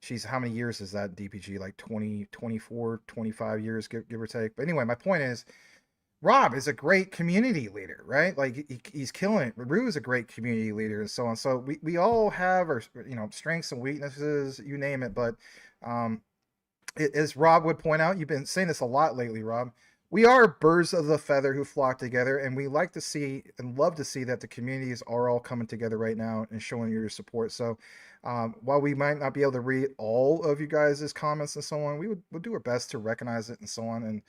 geez, how many years is that DPG? Like 20, 24, 25 years, give or take. But anyway, my point is, Rob is a great community leader, right? Like he's killing it. Rue is a great community leader and so on. So we all have our, you know, strengths and weaknesses, you name it. But as Rob would point out, you've been saying this a lot lately, Rob. We are birds of the feather who flock together, and we like to see and love to see that the communities are all coming together right now and showing your support. So while we might not be able to read all of you guys' comments and so on, we'll do our best to recognize it and so on. And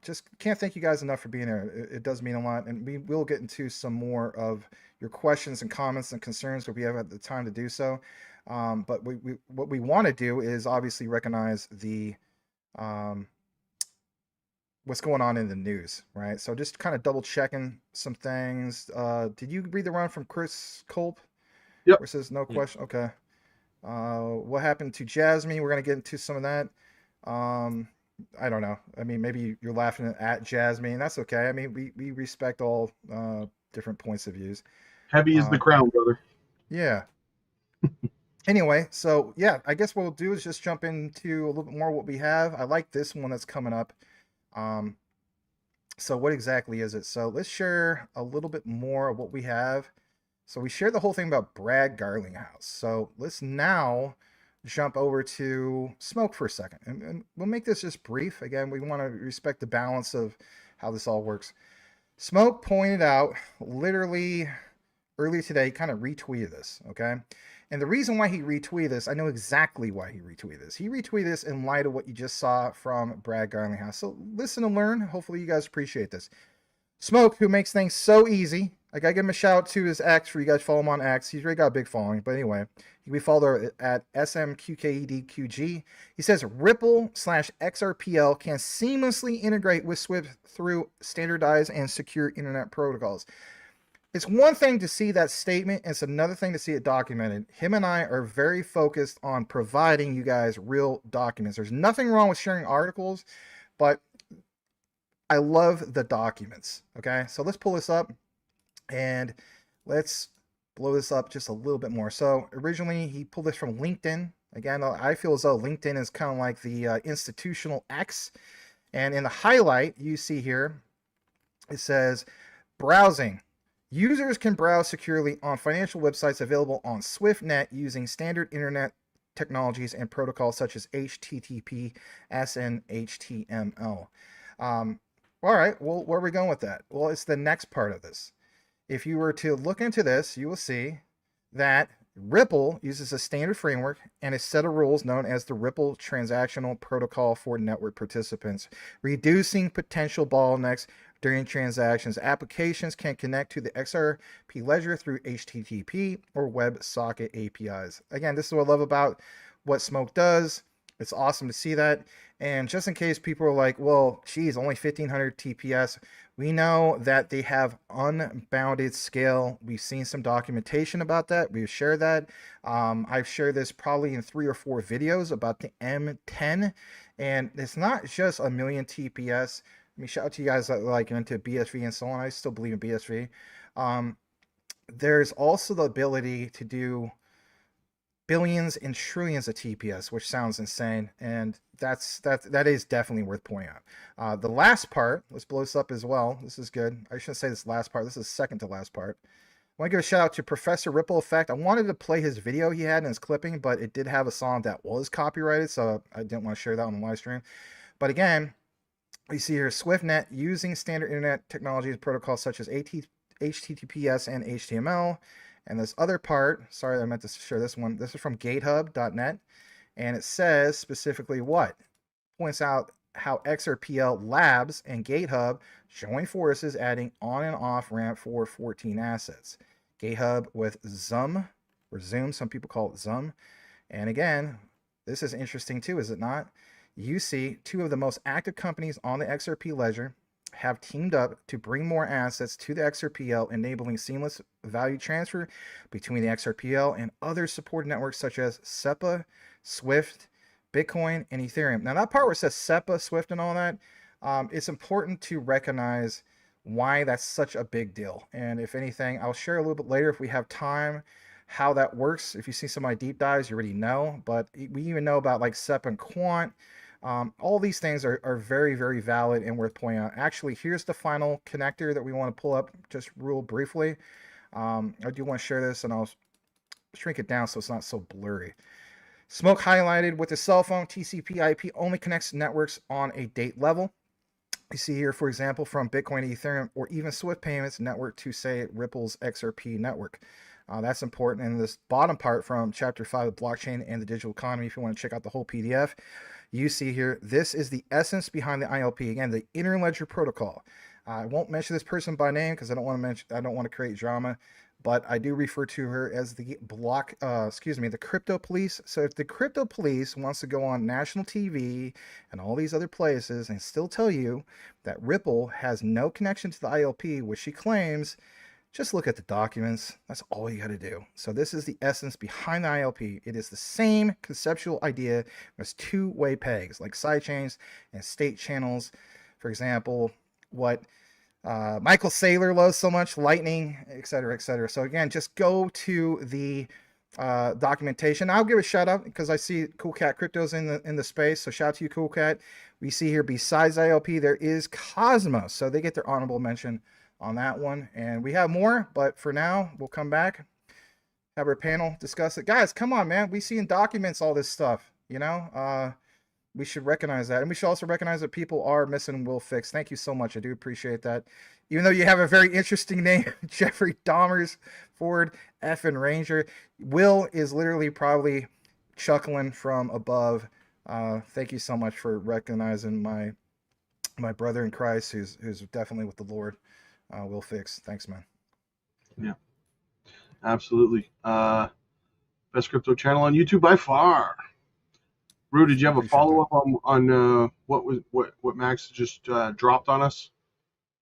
just can't thank you guys enough for being here. It does mean a lot, and we will get into some more of your questions and comments and concerns if we have the time to do so. But what we want to do is obviously recognize the what's going on in the news, right? So just kind of double checking some things. Did you read the run from Chris Culp? Yep. Where it says no question. Okay. What happened to Jasmy? We're gonna get into some of that. I don't know. I mean, maybe you're laughing at Jasmy, and that's okay. I mean, we respect all different points of views. Heavy is the crown, brother. Yeah. Anyway, so yeah, I guess what we'll do is just jump into a little bit more what we have. I like this one that's coming up. So what exactly is it? So let's share a little bit more of what we have. So we shared the whole thing about Brad Garlinghouse. So let's now jump over to Smoke for a second, and we'll make this just brief. Again, we want to respect the balance of how this all works. Smoke pointed out literally earlier today, kind of retweeted this, okay? And the reason why he retweeted this, I know exactly why he retweeted this. He retweeted this in light of what you just saw from Brad Garlinghouse. So listen and learn. Hopefully you guys appreciate this. Smoke, who makes things so easy. I gotta give him a shout out to his X for you guys follow him on X. He's already got a big following. But anyway, we followed at SMQKEDQG. He says Ripple/XRPL can seamlessly integrate with Swift through standardized and secure internet protocols. It's one thing to see that statement, it's another thing to see it documented. Him and I are very focused on providing you guys real documents. There's nothing wrong with sharing articles, but I love the documents. Okay, so let's pull this up and let's blow this up just a little bit more. So originally he pulled this from LinkedIn. Again, I feel as though LinkedIn is kind of like the institutional X. And in the highlight you see here, it says browsing. Users can browse securely on financial websites available on SwiftNet using standard internet technologies and protocols such as HTTPS and HTML. All right, well, where are we going with that? Well, it's the next part of this. If you were to look into this, you will see that Ripple uses a standard framework and a set of rules known as the Ripple Transactional Protocol for network participants, reducing potential bottlenecks during transactions. Applications can connect to the XRP ledger through HTTP or WebSocket APIs. Again, this is what I love about what Smoke does. It's awesome to see that. And just in case people are like, well, geez, only 1500 TPS. We know that they have unbounded scale. We've seen some documentation about that. We've shared that. I've shared this probably in 3 or 4 videos about the M10. And it's not just a million TPS. I mean, shout out to you guys that like into BSV and so on. I still believe in BSV. There's also the ability to do billions and trillions of TPS, which sounds insane, and that is definitely worth pointing out. The last part, let's blow this up as well. This is good. I shouldn't say this last part. This is second to last part. I want to give a shout out to Professor Ripple Effect. I wanted to play his video he had in his clipping, but it did have a song that was copyrighted, so I didn't want to share that on the live stream. But again, we see here SwiftNet using standard internet technologies and protocols such as HTTPS and HTML. And this other part, sorry, I meant to share this one. This is from gatehub.net. And it says specifically what? Points out how XRPL Labs and GateHub join forces, adding on and off ramp for 14 assets. GateHub with Zoom, or Zoom, some people call it Zoom. And again, this is interesting too, is it not? You see 2 of the most active companies on the XRP ledger, have teamed up to bring more assets to the XRPL, enabling seamless value transfer between the XRPL and other supported networks such as SEPA, Swift, Bitcoin, and Ethereum. Now, that part where it says SEPA, Swift, and all that, it's important to recognize why that's such a big deal. And if anything, I'll share a little bit later if we have time how that works. If you see some of my deep dives, you already know, but we even know about like SEPA and Quant. All these things are very, very valid and worth pointing out. Actually, here's the final connector that we want to pull up just real briefly. I do want to share this, and I'll shrink it down so it's not so blurry. Smoke highlighted with a cell phone. TCP IP only connects networks on a date level. You see here, for example, from Bitcoin to Ethereum or even Swift payments network to, say, Ripple's XRP network. That's important. And this bottom part from Chapter 5 of Blockchain and the Digital Economy, if you want to check out the whole PDF, you see here, this is the essence behind the ILP. Again, the Interledger Protocol. I won't mention this person by name because I don't want to create drama, but I do refer to her as the the crypto police. So if the crypto police wants to go on national TV and all these other places and still tell you that Ripple has no connection to the ILP, which she claims, just look at the documents. That's all you got to do. So this is the essence behind the ILP. It is the same conceptual idea as two-way pegs, like sidechains and state channels. For example, what Michael Saylor loves so much, Lightning, etc., etc. So again, just go to the documentation. I'll give a shout out because I see Cool Cat Cryptos in the space. So shout out to you, Cool Cat. We see here besides ILP, there is Cosmos. So they get their honorable mention on that one. And we have more, but for now, we'll come back, have our panel discuss it. Guys, come on, man. We see in documents all this stuff, you know? We should recognize that. And we should also recognize that people are missing Will Fix. Thank you so much. I do appreciate that. Even though you have a very interesting name, Jeffrey Dahmers, Ford, F and Ranger. Will is literally probably chuckling from above. Thank you so much for recognizing my brother in Christ, who's definitely with the Lord. Will Fix. Thanks, man. Yeah, absolutely. Best crypto channel on YouTube by far. Rue, did you have a follow up on what Max just dropped on us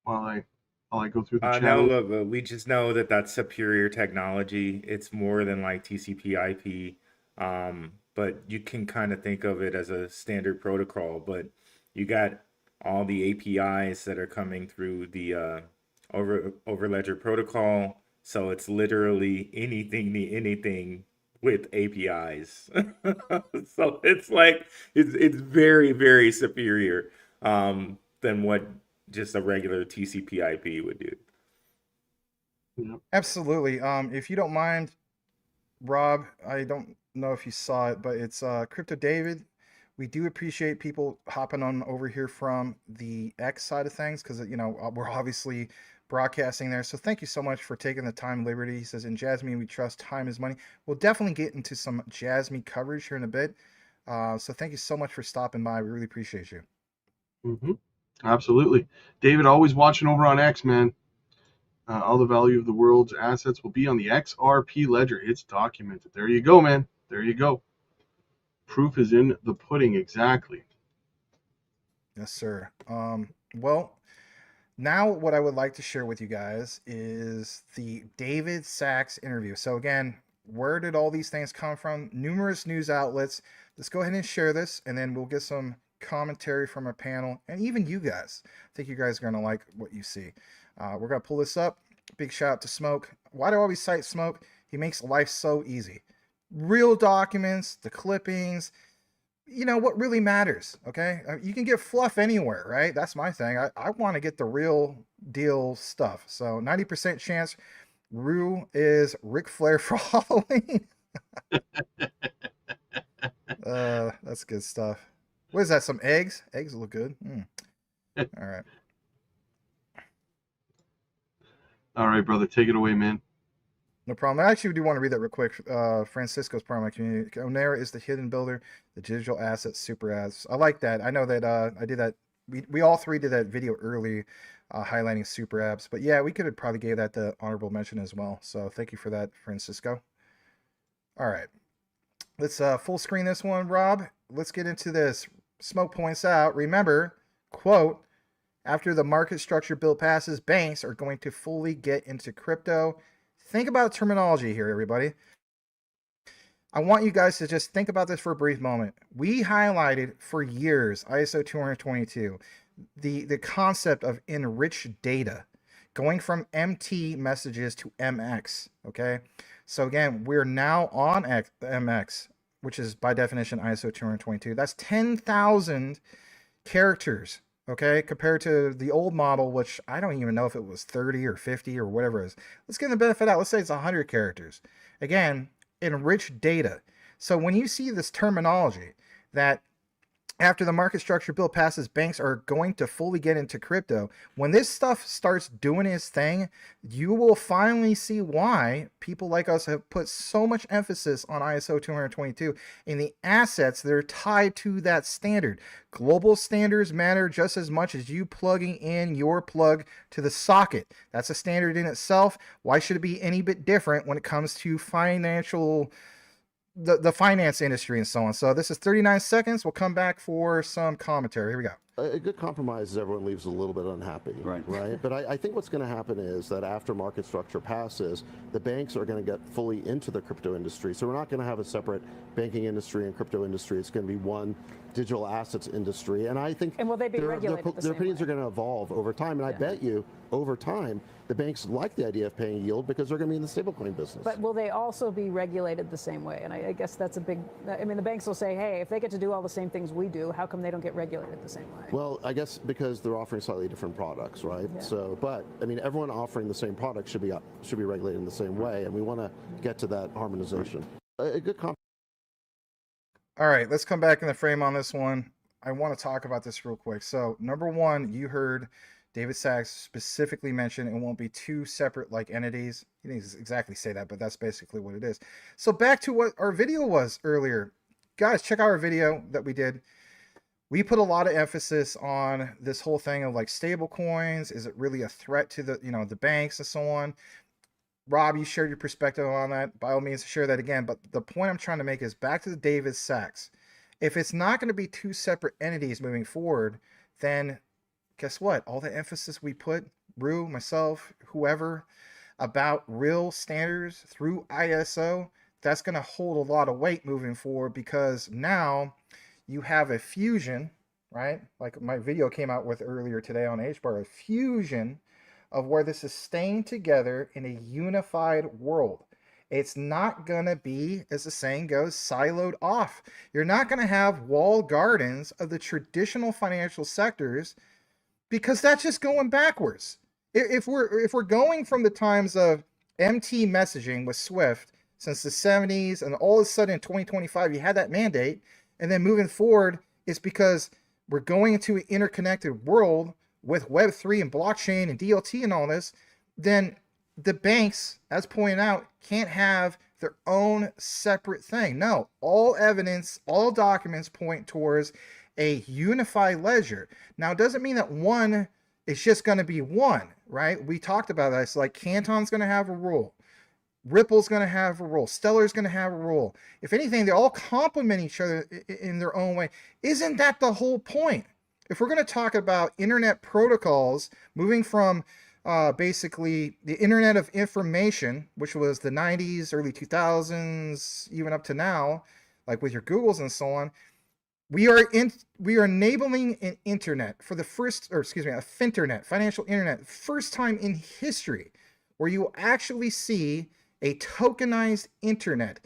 while I go through the channel? No, look, we just know that that's superior technology. It's more than like TCP/IP, but you can kind of think of it as a standard protocol. But you got all the APIs that are coming through the Overledger protocol, so it's literally anything with APIs. So it's like it's very, very superior than what just a regular TCP/IP would do. Yep. Absolutely. If you don't mind, Rob, I don't know if you saw it, but it's Crypto David. We do appreciate people hopping on over here from the X side of things because, you know, we're obviously broadcasting there. So thank you so much for taking the time and liberty. He says, in Jasmy, we trust time is money. We'll definitely get into some Jasmy coverage here in a bit. So thank you so much for stopping by. We really appreciate you. Mm-hmm. Absolutely. David, always watching over on X, man. All the value of the world's assets will be on the XRP ledger. It's documented. There you go, man. There you go. Proof is in the pudding. Exactly. Yes, sir. Well, now what I would like to share with you guys is the David Sachs interview. So again, where did all these things come from? Numerous news outlets. Let's go ahead and share this, and then we'll get some commentary from our panel, and even you guys. I think you guys are going to like what you see. We're going to pull this up. Big shout out to Smoke. Why do I always cite Smoke? He makes life so easy. Real documents, the clippings, you know what really matters, okay? You can get fluff anywhere, right? That's my thing. I want to get the real deal stuff. So 90% chance Rue is Ric Flair for Halloween. That's good stuff. What is that, some eggs? Eggs look good. All right. All right, brother. Take it away, man. No problem. I actually do want to read that real quick. Francisco's part of my community. Onera is the hidden builder, the digital asset super ads. I like that. I know that I did that. We all three did that video early highlighting super apps. But yeah, we could have probably gave that the honorable mention as well. So thank you for that, Francisco. All right. Let's full screen this one, Rob. Let's get into this. Smoke points out, remember, quote, After the market structure bill passes, banks are going to fully get into crypto. Think about terminology here, everybody. I want you guys to just think about this for a brief moment. We highlighted for years ISO 222, the concept of enriched data, going from MT messages to MX, okay? So again, we're now on MX, which is by definition ISO 222. That's 10,000 characters, okay, compared to the old model, which I don't even know if it was 30 or 50 or whatever it is. Let's get the benefit out. Let's say it's 100 characters. Again, enriched data. So when you see this terminology that after the market structure bill passes, banks are going to fully get into crypto, when this stuff starts doing its thing, you will finally see why people like us have put so much emphasis on ISO 222 and the assets that are tied to that standard. Global standards matter just as much as you plugging in your plug to the socket. That's a standard in itself. Why should it be any bit different when it comes to financial the finance industry and so on? So this is 39 seconds. We'll come back for some commentary. Here we go. A good compromise is everyone leaves a little bit unhappy, right? But I think what's going to happen is that after market structure passes, the banks are going to get fully into the crypto industry. So we're not going to have a separate banking industry and crypto industry. It's going to be one digital assets industry. And I think will they be regulated their opinions are going to evolve over time. And I bet you over time, the banks like the idea of paying yield because they're going to be in the stablecoin business. But will they also be regulated the same way? And I guess that's a big, I mean, the banks will say, hey, if they get to do all the same things we do, how come they don't get regulated the same way? Well, I guess because they're offering slightly different products, right? Yeah. So, but I mean, everyone offering the same product should be regulated in the same way, and we want to get to that harmonization. A good comp. All right, let's come back in the frame on this one. I want to talk about this real quick. So, number one, you heard David Sachs specifically mention it won't be two separate like entities. He didn't exactly say that, but that's basically what it is. So back to what our video was earlier. Guys, check out our video that we did. We put a lot of emphasis on this whole thing of like stable coins. Is it really a threat to the, the banks and so on? Rob, you shared your perspective on that. By all means, share that again. But the point I'm trying to make is back to the David Sachs. If it's not going to be two separate entities moving forward, then guess what? All the emphasis we put, Rue, myself, whoever, about real standards through ISO, that's going to hold a lot of weight moving forward because now you have a fusion, right? Like my video came out with earlier today on HBAR, a fusion of where this is staying together in a unified world. It's not going to be, as the saying goes, siloed off. You're not going to have walled gardens of the traditional financial sectors because that's just going backwards. If we're going from the times of MT messaging with Swift since the 70s and all of a sudden in 2025 you had that mandate, and then moving forward it's because we're going into an interconnected world with Web3 and blockchain and DLT and all this, then the banks, as pointed out, can't have their own separate thing. No, all evidence, all documents point towards a unified ledger. Now, it doesn't mean that one is just going to be one, right? We talked about that. It's like Canton's going to have a rule. Ripple's going to have a role. Stellar's going to have a role. If anything, they all complement each other in their own way. Isn't that the whole point? If we're going to talk about internet protocols moving from basically the Internet of Information, which was the 90s, early 2000s, even up to now, like with your Googles and so on, we are enabling an internet for the first, or excuse me, a finternet, financial internet, first time in history where you will actually see a tokenized internet.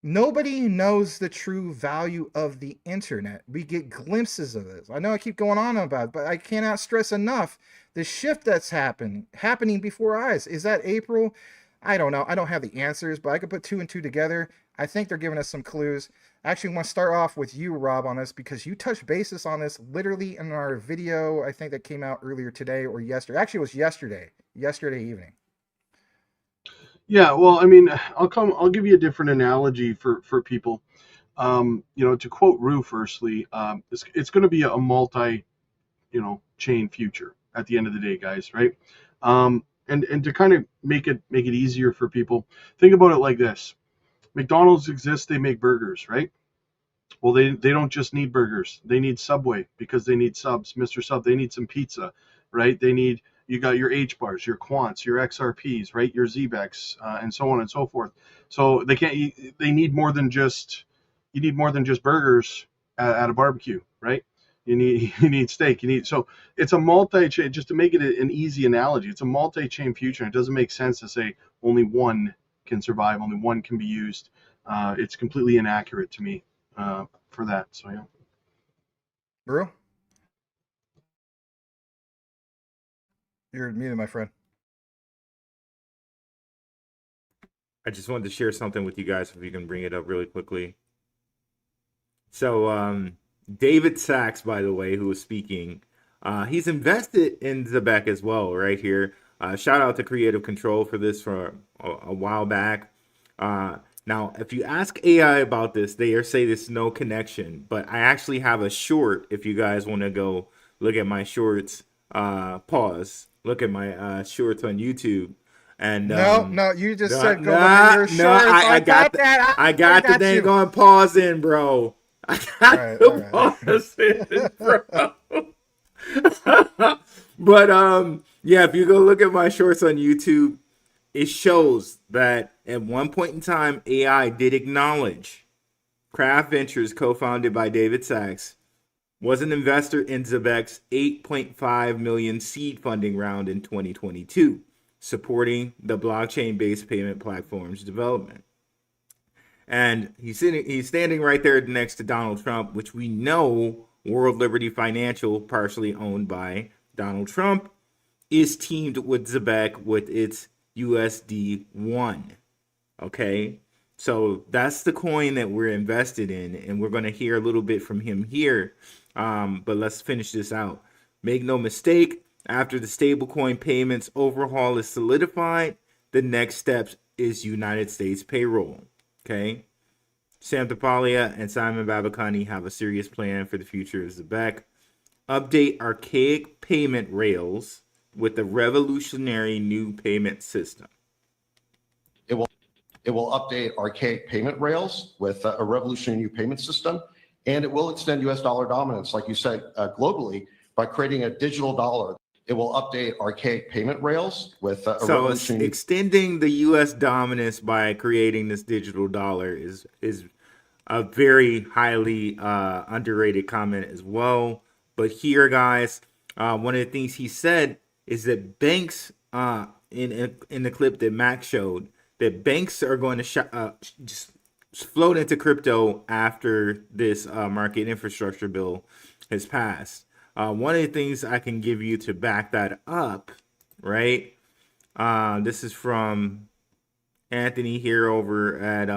Nobody knows the true value of the internet. We get glimpses of this. I know I keep going on about it, but I cannot stress enough the shift that's happening before our eyes. Is that April? I don't know. I don't have the answers, but I could put two and two together. I think they're giving us some clues. I actually want to start off with you, Rob, on this because you touched basis on this literally in our video. I think that came out earlier today or yesterday. Actually, it was yesterday evening. Yeah, well, I mean, I'll give you a different analogy for people. To quote Rue firstly, it's going to be a multi, chain future at the end of the day, guys, right? And to kind of make it easier for people, think about it like this. McDonald's exists, they make burgers, right? Well, they don't just need burgers. They need Subway because they need subs. Mr. Sub, they need some pizza, right? You got your H bars, your Quants, your XRPs, right? Your Zebecs, and so on and so forth. So they need more than just, you need more than just burgers at a barbecue, right? You need steak. So it's a multi-chain, just to make it an easy analogy, it's a multi-chain future. It doesn't make sense to say only one can survive, only one can be used. It's completely inaccurate to me for that. So yeah. Brew? You're muted, my friend. I just wanted to share something with you guys if you can bring it up really quickly. So David Sachs, by the way, who was speaking, he's invested in Zebec as well right here. Shout out to Creative Control for this for a while back. Now, if you ask AI about this, they say there's no connection. But I actually have a short if you guys want to go look at my shorts. Pause. Look at my shorts on YouTube. And no, you just said go look at your shorts. I got that. I got the dang on pause in, bro. I got the pause in, bro. But yeah, if you go look at my shorts on YouTube, it shows that at one point in time, AI did acknowledge Craft Ventures, co-founded by David Sachs, was an investor in Zebec's $8.5 million seed funding round in 2022, supporting the blockchain-based payment platform's development. And he's standing right there next to Donald Trump, which we know World Liberty Financial, partially owned by Donald Trump, is teamed with Zebec with its USD1. Okay, so that's the coin that we're invested in, and we're going to hear a little bit from him here. But let's finish this out. Make no mistake, after the stablecoin payments overhaul is solidified, the next step is United States payroll. Okay, Sam Tapalia and Simon Babakani have a serious plan for the future of Zebec. Update archaic payment rails with a revolutionary new payment system. It will update archaic payment rails with a revolutionary new payment system, and it will extend U.S. dollar dominance, like you said, globally by creating a digital dollar. It will update archaic payment rails with a revolutionary. Extending the U.S. dominance by creating this digital dollar is a very highly underrated comment as well. But here, guys, one of the things he said is that banks, in the clip that Max showed, that banks are going to just float into crypto after this market infrastructure bill has passed. One of the things I can give you to back that up, right? This is from Anthony here over at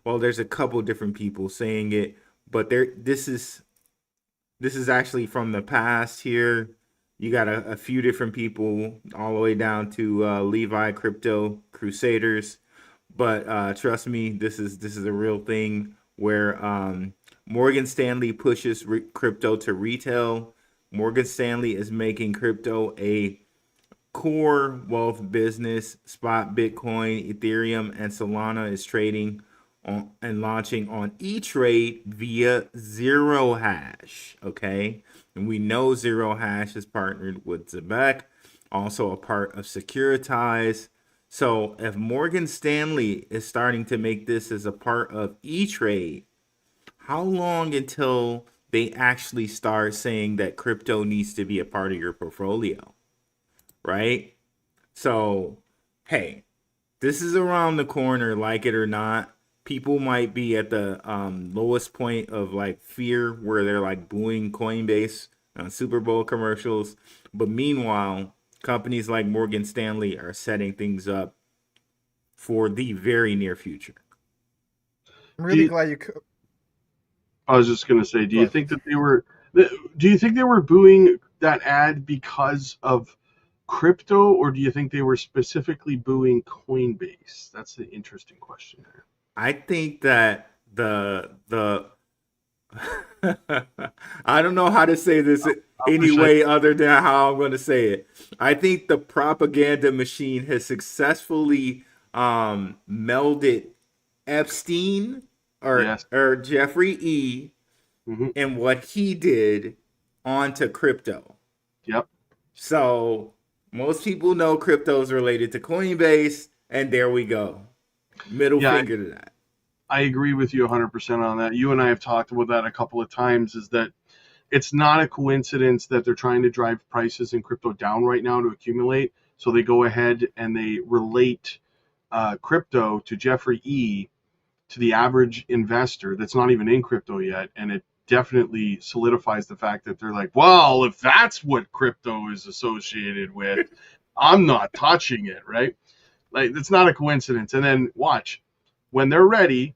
well, there's a couple different people saying it, but this is actually from the past here. You got a few different people all the way down to Levi Crypto Crusaders. But trust me, this is a real thing where Morgan Stanley pushes crypto to retail. Morgan Stanley is making crypto a core wealth business. Spot Bitcoin, Ethereum, and Solana is trading on and launching on E-Trade via Zero Hash. Okay. And we know Zero Hash is partnered with Zebec, also a part of Securitize. So if Morgan Stanley is starting to make this as a part of E-Trade, how long until they actually start saying that crypto needs to be a part of your portfolio? Right? So, hey, this is around the corner, like it or not. People might be at the lowest point of like fear where they're like booing Coinbase on Super Bowl commercials. But meanwhile, companies like Morgan Stanley are setting things up for the very near future. I'm really glad you could. I was just going to say, do you think they were booing that ad because of crypto, or do you think they were specifically booing Coinbase? That's the interesting question there. I think that the I don't know how to say this any way other than how I'm going to say it. I think the propaganda machine has successfully melded Epstein, or Jeffrey E. and what he did onto crypto. Yep. So most people know crypto is related to Coinbase, and there we go. Middle finger to that. I agree with you 100% on that. You and I have talked about that a couple of times, is that it's not a coincidence that they're trying to drive prices in crypto down right now to accumulate. So they go ahead and they relate crypto to Jeffrey E. to the average investor that's not even in crypto yet. And it definitely solidifies the fact that they're like, well, if that's what crypto is associated with, I'm not touching it, right? Like, it's not a coincidence. And then watch, when they're ready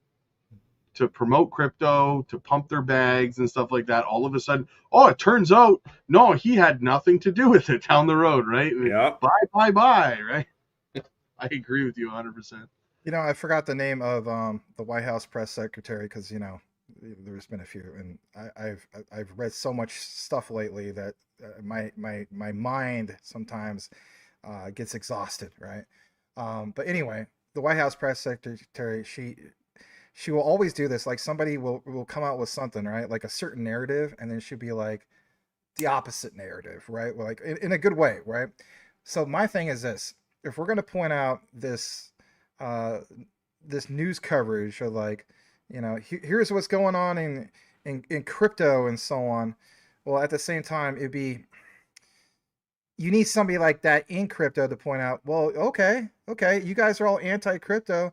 to promote crypto, to pump their bags and stuff like that, all of a sudden, oh, it turns out, no, he had nothing to do with it down the road, right? Yeah. Bye, right? I agree with you 100%. You know, I forgot the name of the White House press secretary because, you know, there's been a few, and I've read so much stuff lately that my mind sometimes gets exhausted, right? But anyway, the White House press secretary, she will always do this. Like, somebody will come out with something, right? Like a certain narrative, and then she'll be like the opposite narrative, right? Well, like in a good way, right? So my thing is this: if we're going to point out this news coverage of, like, you know, here's what's going on in crypto and so on. Well, at the same time, you need somebody like that in crypto to point out, well, okay, you guys are all anti-crypto.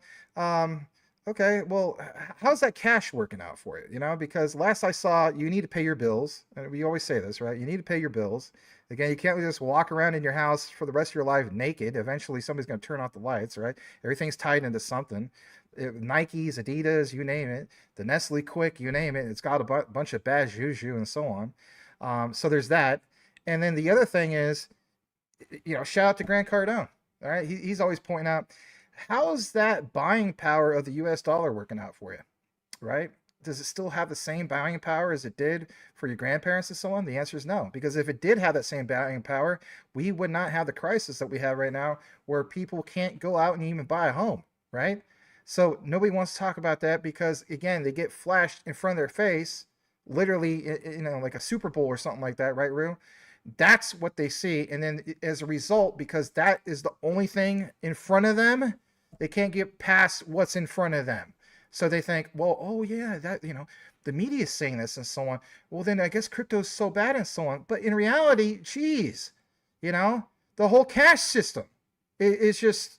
Okay, well, how's that cash working out for you? You know, because last I saw, you need to pay your bills. And we always say this, right? You need to pay your bills. Again, you can't just walk around in your house for the rest of your life naked. Eventually, somebody's going to turn off the lights, right? Everything's tied into something. Nikes, Adidas, you name it. The Nestle Quick, you name it. It's got a bunch of bad juju and so on. So there's that. And then the other thing is, you know, shout out to Grant Cardone. All right, he's always pointing out, how's that buying power of the U.S. dollar working out for you, right? Does it still have the same buying power as it did for your grandparents and so on? The answer is no, because if it did have that same buying power, we would not have the crisis that we have right now, where people can't go out and even buy a home, right? So nobody wants to talk about that because, again, they get flashed in front of their face, literally, you know, like a Super Bowl or something like that, right, Rue? That's what they see. And then as a result, because that is the only thing in front of them, they can't get past what's in front of them. So they think, well, oh yeah, that, you know, the media is saying this and so on. Well, then I guess crypto is so bad and so on. But in reality, geez, you know, the whole cash system is just,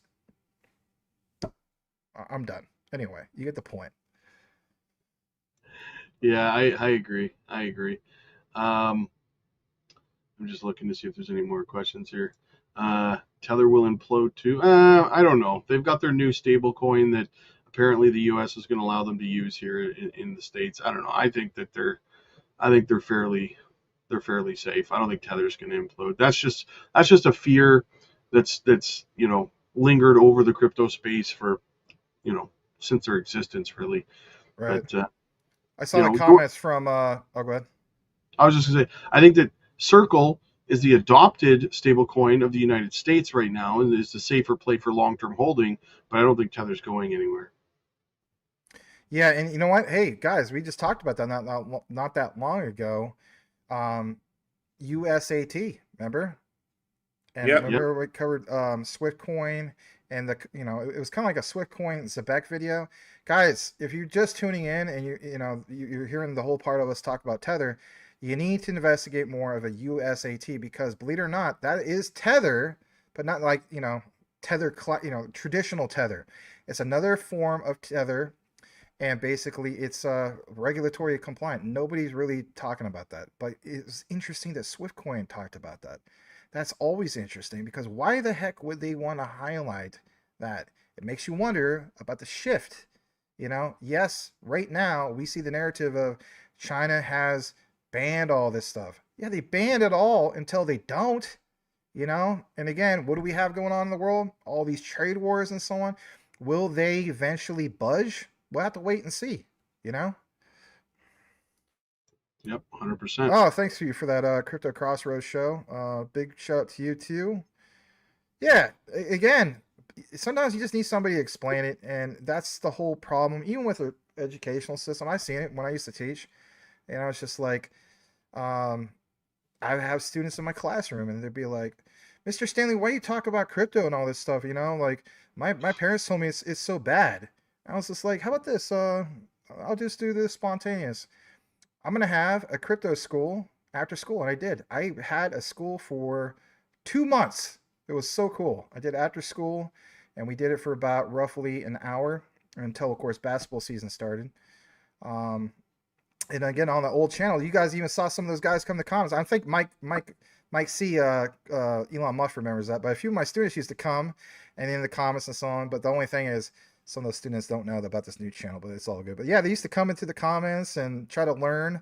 I'm done. Anyway, you get the point. Yeah, I agree. I'm just looking to see if there's any more questions here. Tether will implode too. I don't know. They've got their new stable coin that apparently the U.S. is going to allow them to use here in the States. I don't know. I think they're fairly safe. I don't think Tether's going to implode. That's just a fear that's you know, lingered over the crypto space for, you know, since their existence, really. Right. But, I saw the comments from go ahead. I was just going to say, I think that Circle is the adopted stablecoin of the United States right now, and is the safer play for long-term holding. But I don't think Tether's going anywhere. Yeah, and you know what? Hey, guys, we just talked about that not that long ago. USAT, remember? And remember we covered Swift Coin, and it was kind of like a Swift Coin Zebec video. Guys, if you're just tuning in and you're hearing the whole part of us talk about Tether, you need to investigate more of a USAT, because believe it or not, that is Tether, but not like, Tether, traditional Tether. It's another form of Tether, and basically it's regulatory compliant. Nobody's really talking about that, but it's interesting that Swiftcoin talked about that. That's always interesting, because why the heck would they want to highlight that? It makes you wonder about the shift. Yes, right now we see the narrative of China has banned all this stuff. Yeah, they banned it all until they don't, and again, what do we have going on in the world? All these trade wars and so on. Will they eventually budge? We'll have to wait and see, Yep, 100%. Oh, thanks to you for that Crypto Crossroads show. Big shout out to you too. Yeah, again, sometimes you just need somebody to explain it, and that's the whole problem. Even with educational system. I've seen it when I used to teach, and I was just like, I have students in my classroom, and they'd be like, "Mr. Stanley, why you talk about crypto and all this stuff? You know, like my parents told me it's so bad." I was just like, "How about this? I'll just do this spontaneous. I'm gonna have a crypto school after school," and I did. I had a school for 2 months. It was so cool. I did after school, and we did it for about roughly an hour until, of course, basketball season started. And again, on the old channel, you guys even saw some of those guys come to comments. I think Mike C. Elon Musk remembers that, but a few of my students used to come and in the comments and so on. But the only thing is, some of those students don't know about this new channel, but it's all good. But yeah, they used to come into the comments and try to learn.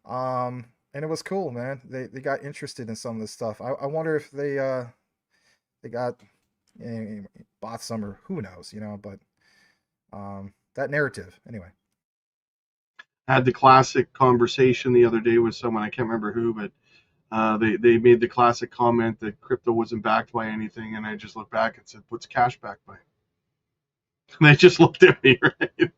And it was cool, man. They got interested in some of this stuff. I wonder if they got bought some, or who knows, you know, but that narrative anyway. I had the classic conversation the other day with someone, I can't remember who, but they made the classic comment that crypto wasn't backed by anything, and I just looked back and said, "What's cash backed by?" And they just looked at me, right?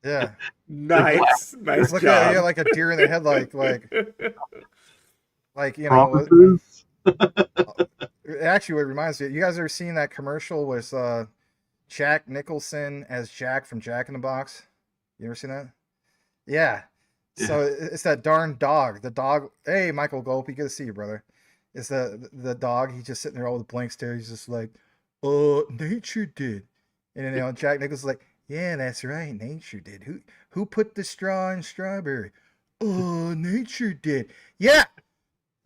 Yeah. Nice Look job. at you like a deer in the headlight, like you know. Promises? Actually, what reminds me, you guys ever seen that commercial with Jack Nicholson as Jack from Jack in the Box? You ever seen that? Yeah. So it's that darn dog. The dog. Hey, Michael Golpy, good to see you, brother. It's the dog. He's just sitting there all with a blank stare. He's just like, nature did. And then, you know, Jack Nicholson's like, yeah, that's right, nature did. Who put the straw in strawberry? Oh, nature did. Yeah.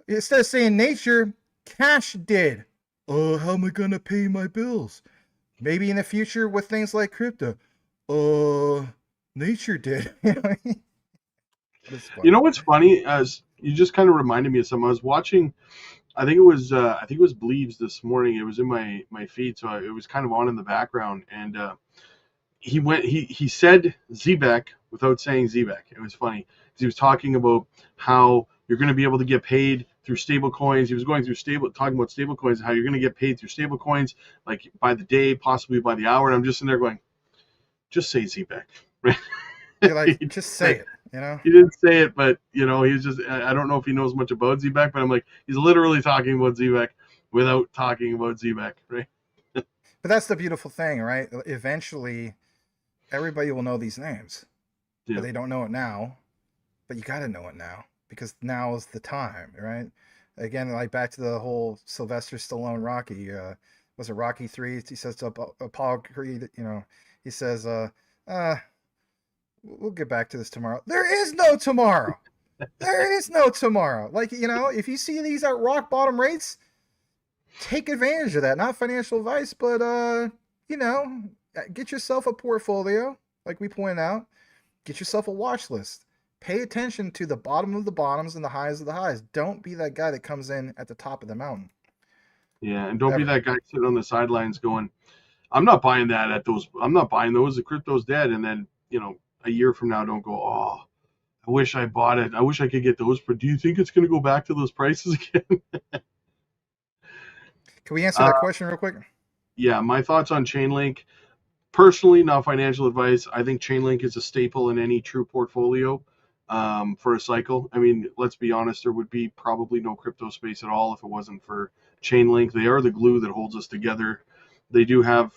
Instead of saying nature, cash did. Oh, how am I gonna pay my bills? Maybe in the future with things like crypto. Nature did. You know what's funny? As you just kind of reminded me of something. I was watching. I think it was Bleaves this morning. It was in my feed, so it was kind of on in the background. And he said Zebec without saying Zebec. It was funny because he was talking about how you're going to be able to get paid through stable coins. He was going through talking about stable coins and how you're going to get paid through stable coins, like by the day, possibly by the hour. And I'm just in there going, just say Zebec, right? You're like, just say it, you know? He didn't say it, but, you know, he's just, I don't know if he knows much about Zebec, but I'm like, he's literally talking about Zebec without talking about Zebec, right? But that's the beautiful thing, right? Eventually, everybody will know these names, but they don't know it now. But you got to know it now, because now is the time, right? Again, like back to the whole Sylvester Stallone Rocky. Was it Rocky 3? He says to Apollo Creed, you know, he says, we'll get back to this tomorrow. There is no tomorrow. There is no tomorrow. Like, you know, if you see these at rock bottom rates, take advantage of that. Not financial advice, but, you know, get yourself a portfolio, like we pointed out. Get yourself a watch list. Pay attention to the bottom of the bottoms and the highs of the highs. Don't be that guy that comes in at the top of the mountain. Yeah, and don't be that guy sitting on the sidelines going, I'm not buying that at those. I'm not buying those. The crypto's dead. And then, you know, a year from now, don't go, oh, I wish I bought it. I wish I could get those. But do you think it's going to go back to those prices again? Can we answer that question real quick? Yeah, my thoughts on Chainlink. Personally, not financial advice. I think Chainlink is a staple in any true portfolio for a cycle. I mean, let's be honest, there would be probably no crypto space at all if it wasn't for Chainlink. They are the glue that holds us together. They do have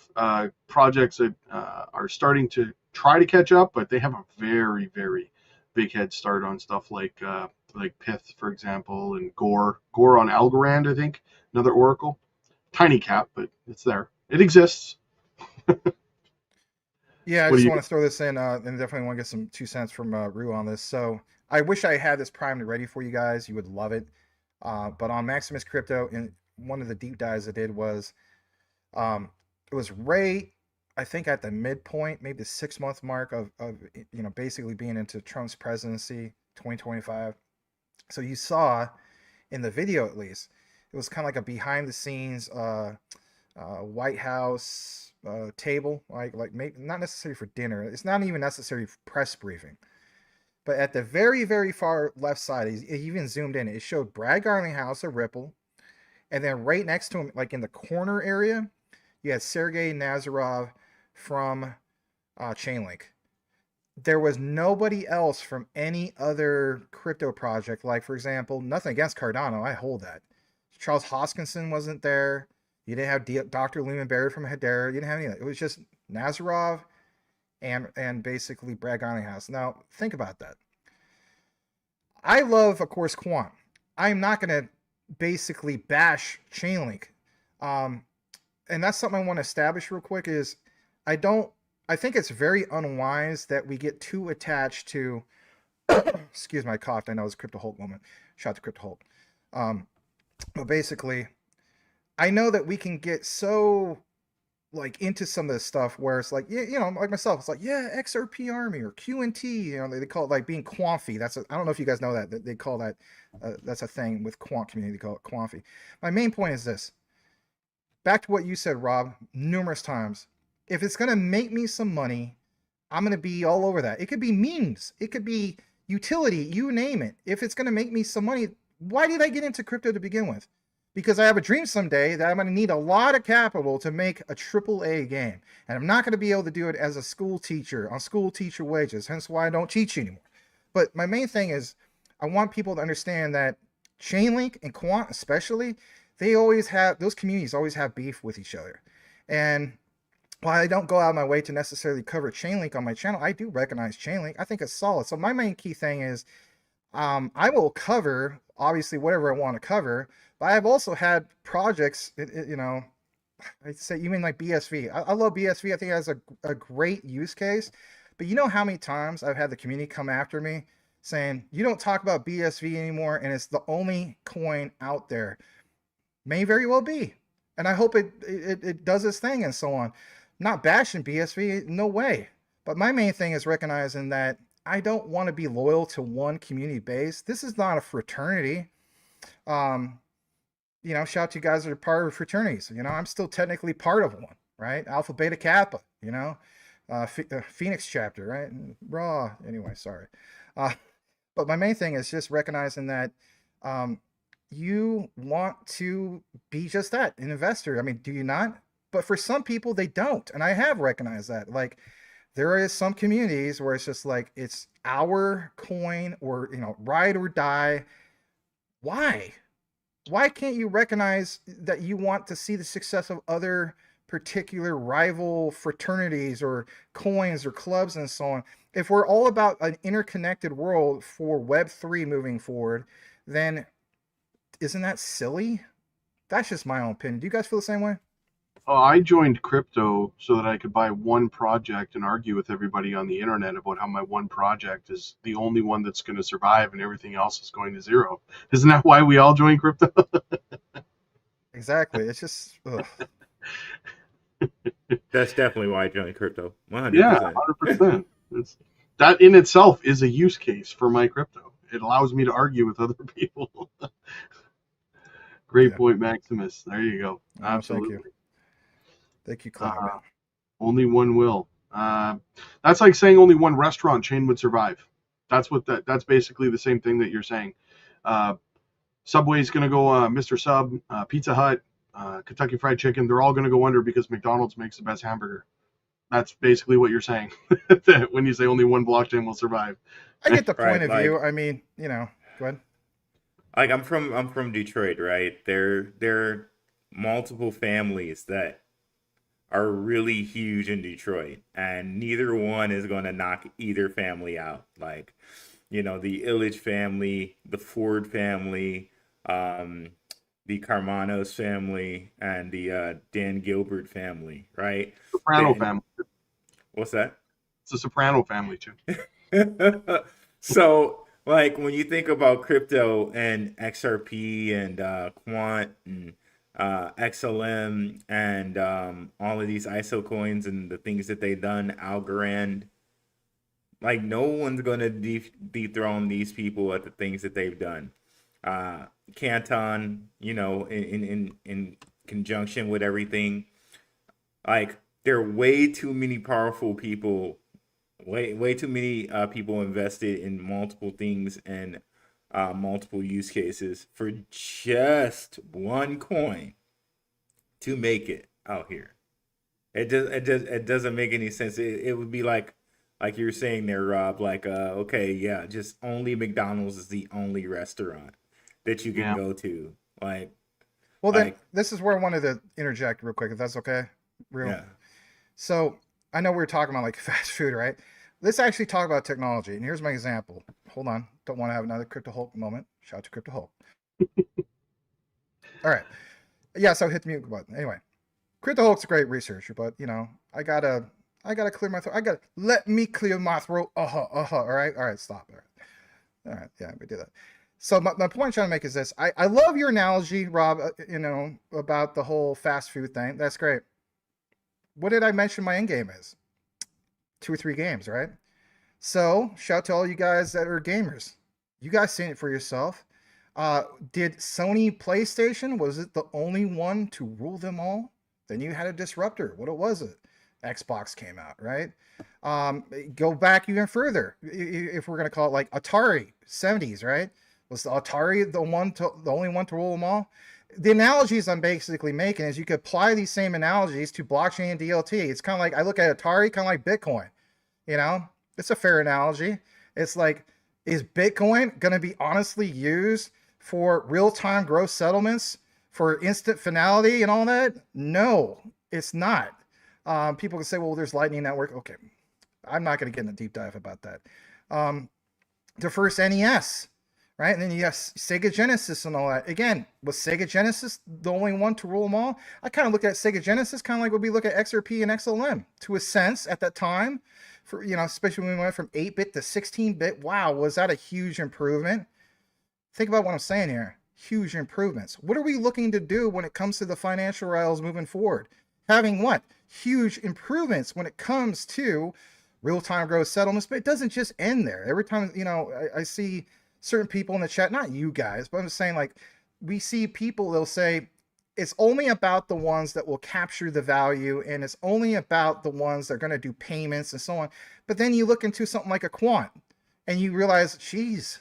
projects that are starting to try to catch up, but they have a very, very big head start on stuff like Pith, for example, and Gore on Algorand, I think, another Oracle. Tiny cap, but it's there. It exists. Yeah, I just want to throw this in, and definitely want to get some 2 cents from Rue on this. So I wish I had this primed ready for you guys. You would love it. But on Maximus Crypto, and one of the deep dives I did was, it was right, I think, at the midpoint, maybe the 6-month mark of you know, basically being into Trump's presidency, 2025. So you saw in the video, at least, it was kind of like a behind the scenes White House table, like maybe not necessary for dinner. It's not even necessary for press briefing. But at the very, very far left side, it even zoomed in. It showed Brad Garlinghouse of Ripple, and then right next to him, like in the corner area, you had Sergey Nazarov from Chainlink. there was nobody else from any other crypto project. Like, for example, nothing against Cardano, I hold that. Charles Hoskinson wasn't there. You didn't have Dr. Lehman Barrett from Hedera. You didn't have any of that. It was just Nazarov and basically Brad Garlinghouse. Now, think about that. I love, of course, Quant. I'm not going to basically bash Chainlink. And that's something I want to establish real quick is I think it's very unwise that we get too attached to, excuse my cough, I know it's a Crypto Hulk moment. Shout out to Crypto Hulk. But basically, I know that we can get so like into some of this stuff where it's like, yeah, you know, like myself, it's like, yeah, XRP Army or QNT, you know, they call it like being quamfy. I don't know if you guys know that they call that, that's a thing with quant community, they call it quamfy. My main point is this, back to what you said, Rob, numerous times. If it's going to make me some money, I'm going to be all over that. It could be memes. It could be utility, you name it. If it's going to make me some money, why did I get into crypto to begin with? Because I have a dream someday that I'm going to need a lot of capital to make a AAA game. And I'm not going to be able to do it as a school teacher on school teacher wages, hence why I don't teach anymore. But my main thing is I want people to understand that Chainlink and Quant especially, those communities always have beef with each other. And while I don't go out of my way to necessarily cover Chainlink on my channel, I do recognize Chainlink. I think it's solid. So my main key thing is I will cover, obviously, whatever I want to cover, but I've also had projects, you know, I say, you mean like BSV. I love BSV. I think it has a great use case. But you know how many times I've had the community come after me saying, you don't talk about BSV anymore, and it's the only coin out there. May very well be. And I hope it does its thing and so on. Not bashing BSV, no way. But my main thing is recognizing that I don't want to be loyal to one community base. This is not a fraternity. You know, shout out to you guys that are part of fraternities. You know, I'm still technically part of one, right? Alpha, Beta, Kappa, you know, Phoenix chapter, right? Raw, anyway, sorry. But my main thing is just recognizing that you want to be just that, an investor. I mean, do you not? But for some people, they don't. And I have recognized that. Like, there is some communities where it's just like, it's our coin or, you know, ride or die. Why? Why can't you recognize that you want to see the success of other particular rival fraternities or coins or clubs and so on? If we're all about an interconnected world for Web3 moving forward, then isn't that silly? That's just my own opinion. Do you guys feel the same way? I joined crypto so that I could buy one project and argue with everybody on the internet about how my one project is the only one that's going to survive and everything else is going to zero. Isn't that why we all joined crypto? Exactly. It's just, ugh. That's definitely why I joined crypto. 100%. Yeah, 100%. That in itself is a use case for my crypto. It allows me to argue with other people. Great point, Maximus. There you go. Absolutely. Thank you, Cloud. Only one will. That's like saying only one restaurant chain would survive. That's basically the same thing that you're saying. Subway's going to go, Mr. Sub, Pizza Hut, Kentucky Fried Chicken, they're all going to go under because McDonald's makes the best hamburger. That's basically what you're saying when you say only one blockchain will survive. I get the point of view. I mean, you know, go ahead. Like I'm from Detroit, right? There are multiple families that are really huge in Detroit, and neither one is going to knock either family out. Like, you know, the Illich family, the Ford family, the Carmanos family, and the Dan Gilbert family, right? Soprano family. What's that? It's a Soprano family too. So, like, when you think about crypto and XRP and Quant and XLM and all of these ISO coins and the things that they've done, Algorand, like, no one's going to dethrone these people at the things that they've done. Canton, you know, in conjunction with everything, like, there are way too many powerful people, way too many people invested in multiple things and multiple use cases for just one coin to make it out here. It doesn't make any sense. It would be like like you're saying there, Rob, like, okay, yeah, just only McDonald's is the only restaurant that you can go to. Like, well, then this is where I wanted to interject real quick, if that's okay. Yeah. So I know we were talking about like fast food, right? Let's actually talk about technology. And here's my example. Hold on. Don't want to have another Crypto Hulk moment. Shout out to Crypto Hulk. All right. Yeah, so hit the mute button. Anyway, Crypto Hulk's a great researcher, but you know, I gotta clear my throat. Let me clear my throat. All right, stop. All right, yeah, we do that. So my point I'm trying to make is this. I love your analogy, Rob, you know, about the whole fast food thing. That's great. What did I mention my end game is? 2 or 3 games, right? So shout out to all you guys that are gamers. You guys seen it for yourself. Did Sony PlayStation, was it the only one to rule them all? Then you had a disruptor. What was it? Xbox came out, right? Go back even further. If we're going to call it like Atari, 70s, right? Was the Atari the only one to rule them all? The analogies I'm basically making is you could apply these same analogies to blockchain and DLT. It's kind of like, I look at Atari, kind of like Bitcoin. You know, it's a fair analogy. It's like, is Bitcoin going to be honestly used for real-time gross settlements, for instant finality and all that? No, it's not. People can say, well, there's Lightning Network. Okay, I'm not going to get in a deep dive about that. The first NES, right? And then you have Sega Genesis and all that. Again, was Sega Genesis the only one to rule them all? I kind of look at Sega Genesis kind of like what we look at XRP and XLM to a sense at that time. For, you know, especially when we went from 8-bit to 16-bit. Wow, was that a huge improvement? Think about what I'm saying here. Huge improvements. What are we looking to do when it comes to the financial rails moving forward? Having what? Huge improvements when it comes to real-time gross settlements, but it doesn't just end there. Every time, you know, I see certain people in the chat, not you guys, but I'm just saying, like, we see people, they'll say, it's only about the ones that will capture the value, and it's only about the ones that are going to do payments and so on. But then you look into something like a Quant, and you realize, geez,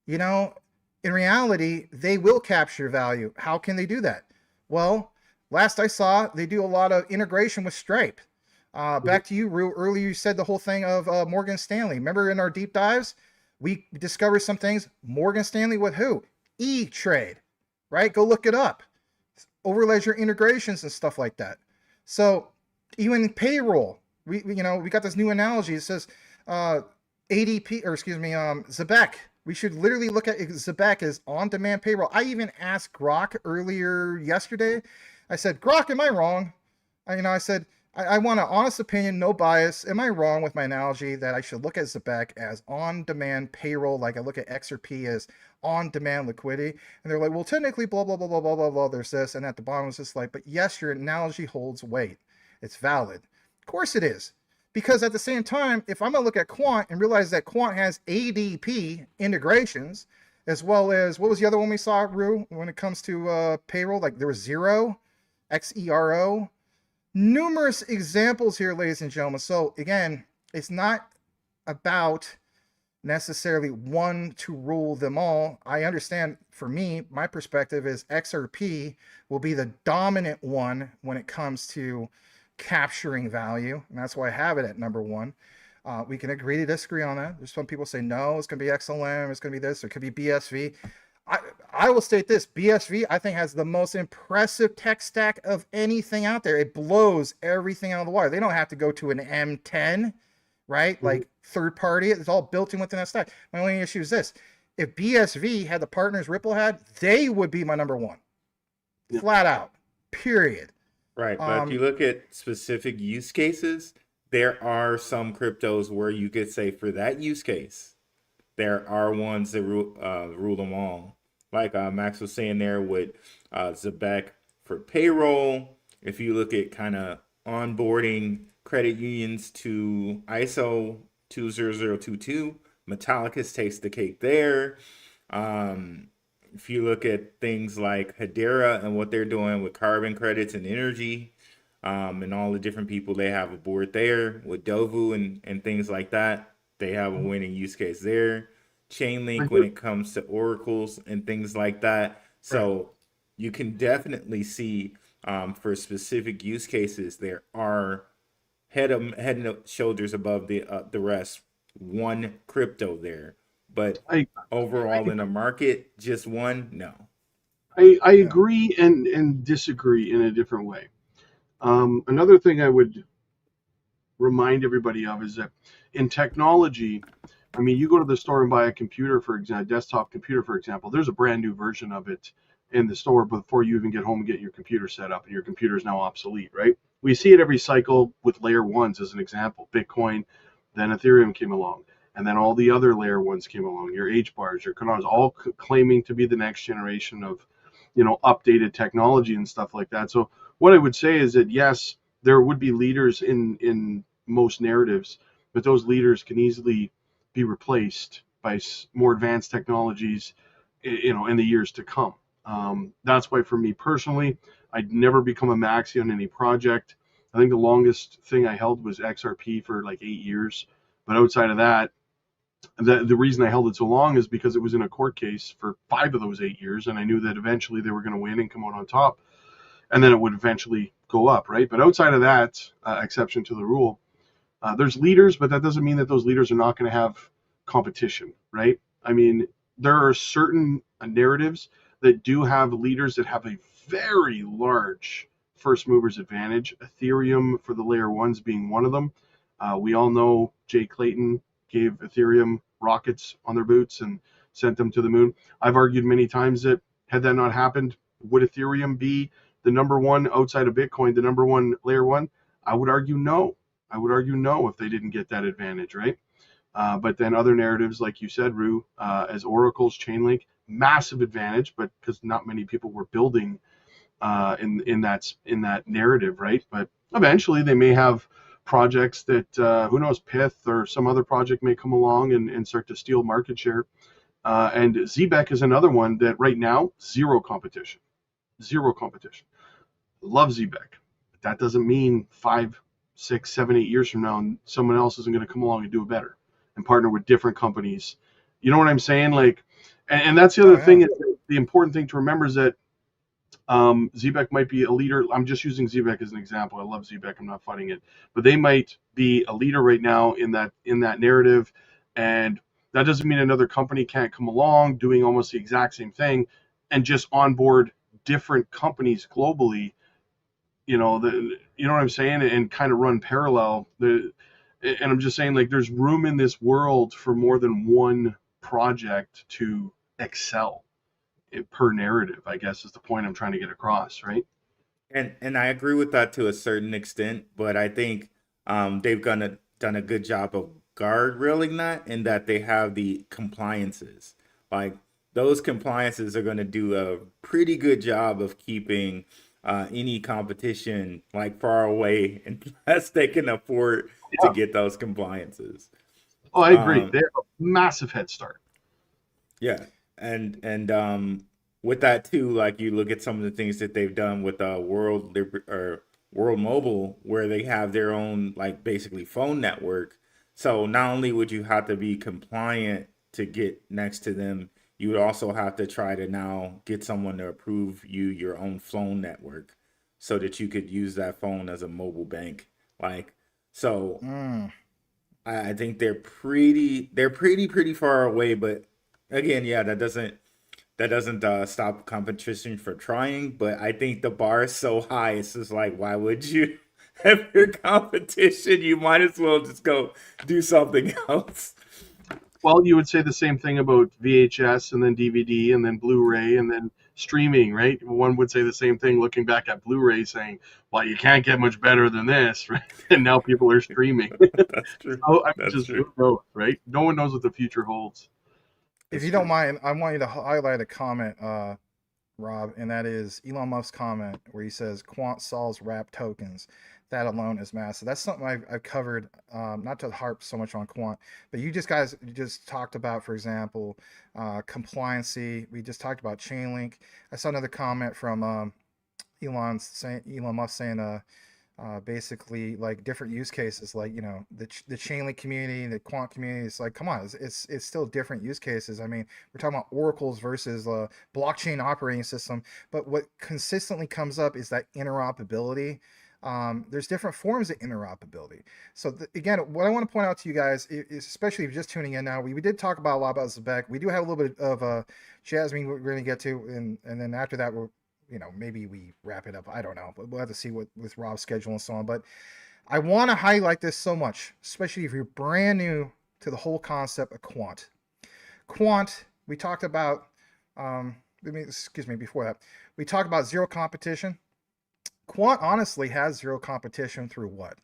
you know, in reality, they will capture value. How can they do that? Well, last I saw, they do a lot of integration with Stripe. Back to you, Rue. Earlier you said the whole thing of Morgan Stanley. Remember in our deep dives, we discovered some things. Morgan Stanley with who? E-Trade, right? Go look it up. Overledger integrations and stuff like that. So even payroll, we got this new analogy. It says ADP, or excuse me, Zebec. We should literally look at Zebec as on-demand payroll. I even asked Grok earlier yesterday. I said, Grok, am I wrong? I said, I want an honest opinion, no bias. Am I wrong with my analogy that I should look at Zebec as on-demand payroll, like I look at XRP as on-demand liquidity? And they're like, well, technically, blah, blah, blah, blah, blah, blah, blah. There's this. And at the bottom, it's just like, but yes, your analogy holds weight. It's valid. Of course it is. Because at the same time, if I'm going to look at Quant and realize that Quant has ADP integrations, as well as, what was the other one we saw, Rue, when it comes to payroll? Like there was Xero, XERO. Numerous examples here, ladies and gentlemen. So again, it's not about necessarily one to rule them all. I understand, for me, my perspective is XRP will be the dominant one when it comes to capturing value, and that's why I have it at number 1. We can agree to disagree on that. There's some people say no, it's going to be XLM, it's going to be this, or it could be BSV. I will state this, BSV I think has the most impressive tech stack of anything out there. It blows everything out of the water. They don't have to go to an M10, right? Mm-hmm. Like third party, it's all built in within that stack. My only issue is this: if BSV had the partners Ripple had, they would be my number 1. Yeah. Flat out, period. Right, but if you look at specific use cases, there are some cryptos where you could say for that use case, there are ones that rule them all. Like Max was saying there with Zebec for payroll. If you look at kind of onboarding credit unions to ISO 20022, Metallicus takes the cake there. If you look at things like Hedera and what they're doing with carbon credits and energy, and all the different people they have aboard there with Dovu and things like that, they have a winning use case there. Chainlink when it comes to oracles and things like that. So you can definitely see for specific use cases, there are head and shoulders above the rest. One crypto there, but I overall in the market, just one. No. I Yeah. agree and disagree in a different way. Another thing I would remind everybody of is that in technology, I mean, you go to the store and buy a computer, for example, a desktop computer, for example, there's a brand new version of it in the store before you even get home and get your computer set up, and your computer is now obsolete, right? We see it every cycle with layer ones as an example. Bitcoin, then Ethereum came along, and then all the other layer ones came along, your H bars, your Cardano's, all claiming to be the next generation of, updated technology and stuff like that. So what I would say is that yes, there would be leaders in most narratives, but those leaders can easily be replaced by more advanced technologies, in the years to come. That's why for me personally, I'd never become a maxi on any project. I think the longest thing I held was XRP for like 8 years. But outside of that, the reason I held it so long is because it was in a court case for 5 of those 8 years, and I knew that eventually they were going to win and come out on top, and then it would eventually go up, right? But outside of that, exception to the rule, there's leaders, but that doesn't mean that those leaders are not going to have competition, right? I mean, there are certain narratives that do have leaders that have a very large first movers advantage. Ethereum for the layer ones being one of them. We all know Jay Clayton gave Ethereum rockets on their boots and sent them to the moon. I've argued many times that had that not happened, would Ethereum be the number one outside of Bitcoin, the number one layer one? I would argue no. I would argue no if they didn't get that advantage, right? But then other narratives, like you said, Rue, as Oracle's Chainlink, massive advantage, but because not many people were building in that narrative, right? But eventually they may have projects that who knows, Pith or some other project may come along and start to steal market share. And Zebec is another one that right now, zero competition. Love Zebec. But that doesn't mean 5, 6, 7, 8 years from now, someone else isn't going to come along and do it better and partner with different companies. You know what I'm saying? Like, and that's the other thing. Is the important thing to remember is that Zebec might be a leader. I'm just using Zebec as an example. I love Zebec. I'm not fighting it, but they might be a leader right now in that narrative, and that doesn't mean another company can't come along doing almost the exact same thing and just onboard different companies globally. You know what I'm saying, and kind of run parallel. And I'm just saying, like, there's room in this world for more than one project to excel per narrative, I guess, is the point I'm trying to get across, right? And I agree with that to a certain extent, but I think they've done a good job of guardrailing that, in that they have the compliances. Like, those compliances are going to do a pretty good job of keeping any competition like far away unless they can afford to get those compliances. Oh, I agree. They have a massive head start. Yeah. And with that too, like, you look at some of the things that they've done with World Mobile, where they have their own, like, basically phone network. So not only would you have to be compliant to get next to them, you would also have to try to now get someone to approve you your own phone network so that you could use that phone as a mobile bank. Like, so I think they're pretty far away, but again, yeah, that doesn't stop competition for trying. But I think the bar is so high, it's just like, why would you have your competition? You might as well just go do something else. Well, you would say the same thing about VHS and then DVD and then Blu-ray and then streaming, right? One would say the same thing looking back at Blu-ray, saying, well, you can't get much better than this, right? And now people are streaming. That's true. So, I mean, That's just true. growth, right? No one knows what the future holds. If you don't mind, I want you to highlight a comment, Rob, and that is Elon Musk's comment where he says Quant solves wrap tokens. That alone is massive. That's something I've covered, not to harp so much on Quant, but you just talked about, for example, compliancy. We just talked about Chainlink. I saw another comment from Elon Musk saying basically, like, different use cases, like, you know, the Chainlink community, the Quant community. It's like, come on, it's still different use cases. I mean, we're talking about oracles versus blockchain operating system, but what consistently comes up is that interoperability. There's different forms of interoperability. So again, what I want to point out to you guys is, especially if you're just tuning in now, we did talk about a lot about Zebec. We do have a little bit of Jasmy we're going to get to, and then after that, we'll, maybe we wrap it up. I don't know, but we'll have to see what with Rob's schedule and so on. But I want to highlight this so much, especially if you're brand new to the whole concept of Quant. Quant, we talked about, before that, we talked about zero competition. Quant honestly has zero competition through what?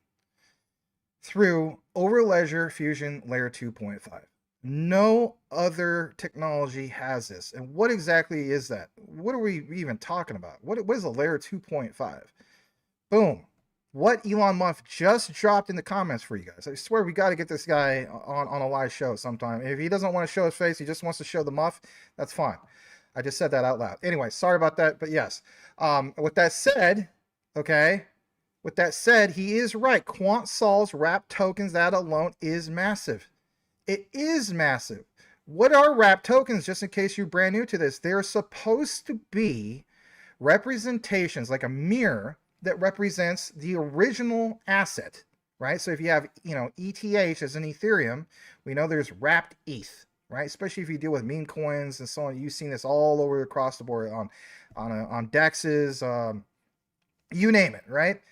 Through Overledger Fusion Layer 2.5. No other technology has this. And what exactly is that? What are we even talking about? What is a Layer 2.5? Boom. What Elon Musk just dropped in the comments for you guys. I swear we got to get this guy on a live show sometime. If he doesn't want to show his face, he just wants to show the muff, that's fine. I just said that out loud. Anyway, sorry about that, but yes. With that said, okay, with that said, he is right. Quant solves wrapped tokens. That alone is massive. It is massive. What are wrapped tokens, just in case you're brand new to this? They're supposed to be representations, like a mirror, that represents the original asset, right? So if you have, ETH as an Ethereum, we know there's wrapped ETH, right? Especially if you deal with meme coins and so on. You've seen this all over across the board on DEXs, you name it, right?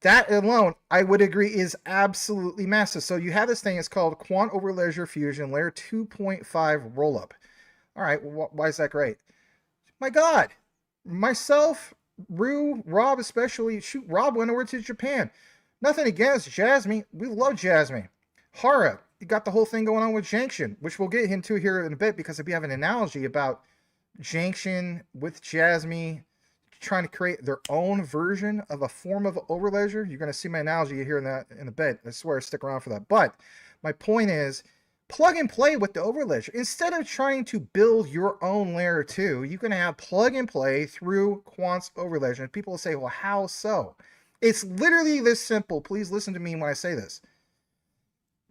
That alone, I would agree, is absolutely massive. So you have this thing, it's called Quant Overledger Fusion Layer 2.5 Rollup. All right, why is that great? My God, myself, Rue, Rob especially, shoot, Rob went over to Japan. Nothing against Jasmy. We love Jasmy. Hara, you got the whole thing going on with Janction, which we'll get into here in a bit, because if we have an analogy about Janction with Jasmy trying to create their own version of a form of Overledger, you're going to see my analogy here in a bit. I swear, stick around for that. But my point is, plug and play with the Overledger. Instead of trying to build your own layer 2, you can have plug and play through Quant's Overledger. And people will say, well, how so? It's literally this simple. Please listen to me when I say this.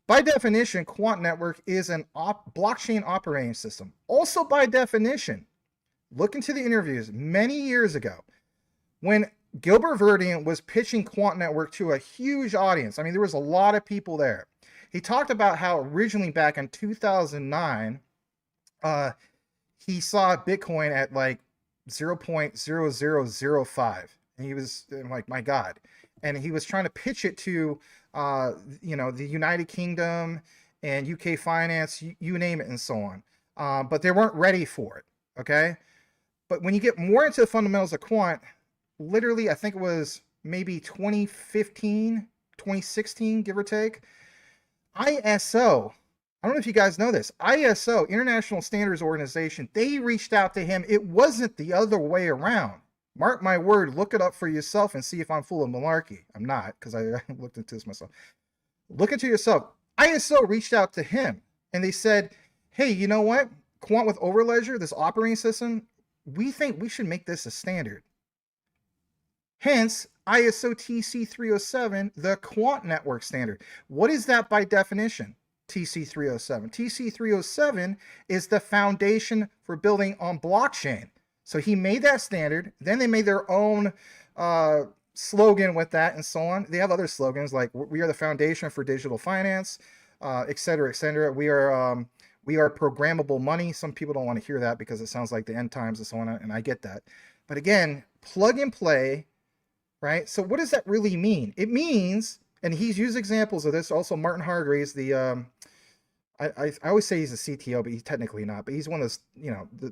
By definition, Quant Network is an blockchain operating system. Also by definition, look into the interviews many years ago when Gilbert Verdian was pitching Quant Network to a huge audience. I mean, there was a lot of people there. He talked about how originally back in 2009, he saw Bitcoin at like 0.0005. And he was like, my God. And he was trying to pitch it to, the United Kingdom and UK finance, you name it, and so on. But they weren't ready for it, okay? But when you get more into the fundamentals of Quant, literally, I think it was maybe 2015, 2016, give or take, ISO, I don't know if you guys know this, ISO, International Standards Organization, they reached out to him. It wasn't the other way around. Mark my word, look it up for yourself and see if I'm full of malarkey. I'm not, because I looked into this myself. Look into yourself. ISO reached out to him and they said, hey, you know what? Quant with Overledger, this operating system, we think we should make this a standard. Hence, ISO TC307, the Quant Network standard. What is that by definition? TC307. TC307 is the foundation for building on blockchain. So he made that standard. Then they made their own slogan with that and so on. They have other slogans like "We are the foundation for digital finance," et cetera, et cetera. We are programmable money. Some people don't want to hear that because it sounds like the end times and so on, and I get that. But again, plug and play, right? So what does that really mean? It means, and he's used examples of this. Also, Martin Hargreaves, the I always say he's a CTO, but he's technically not. But he's one of those,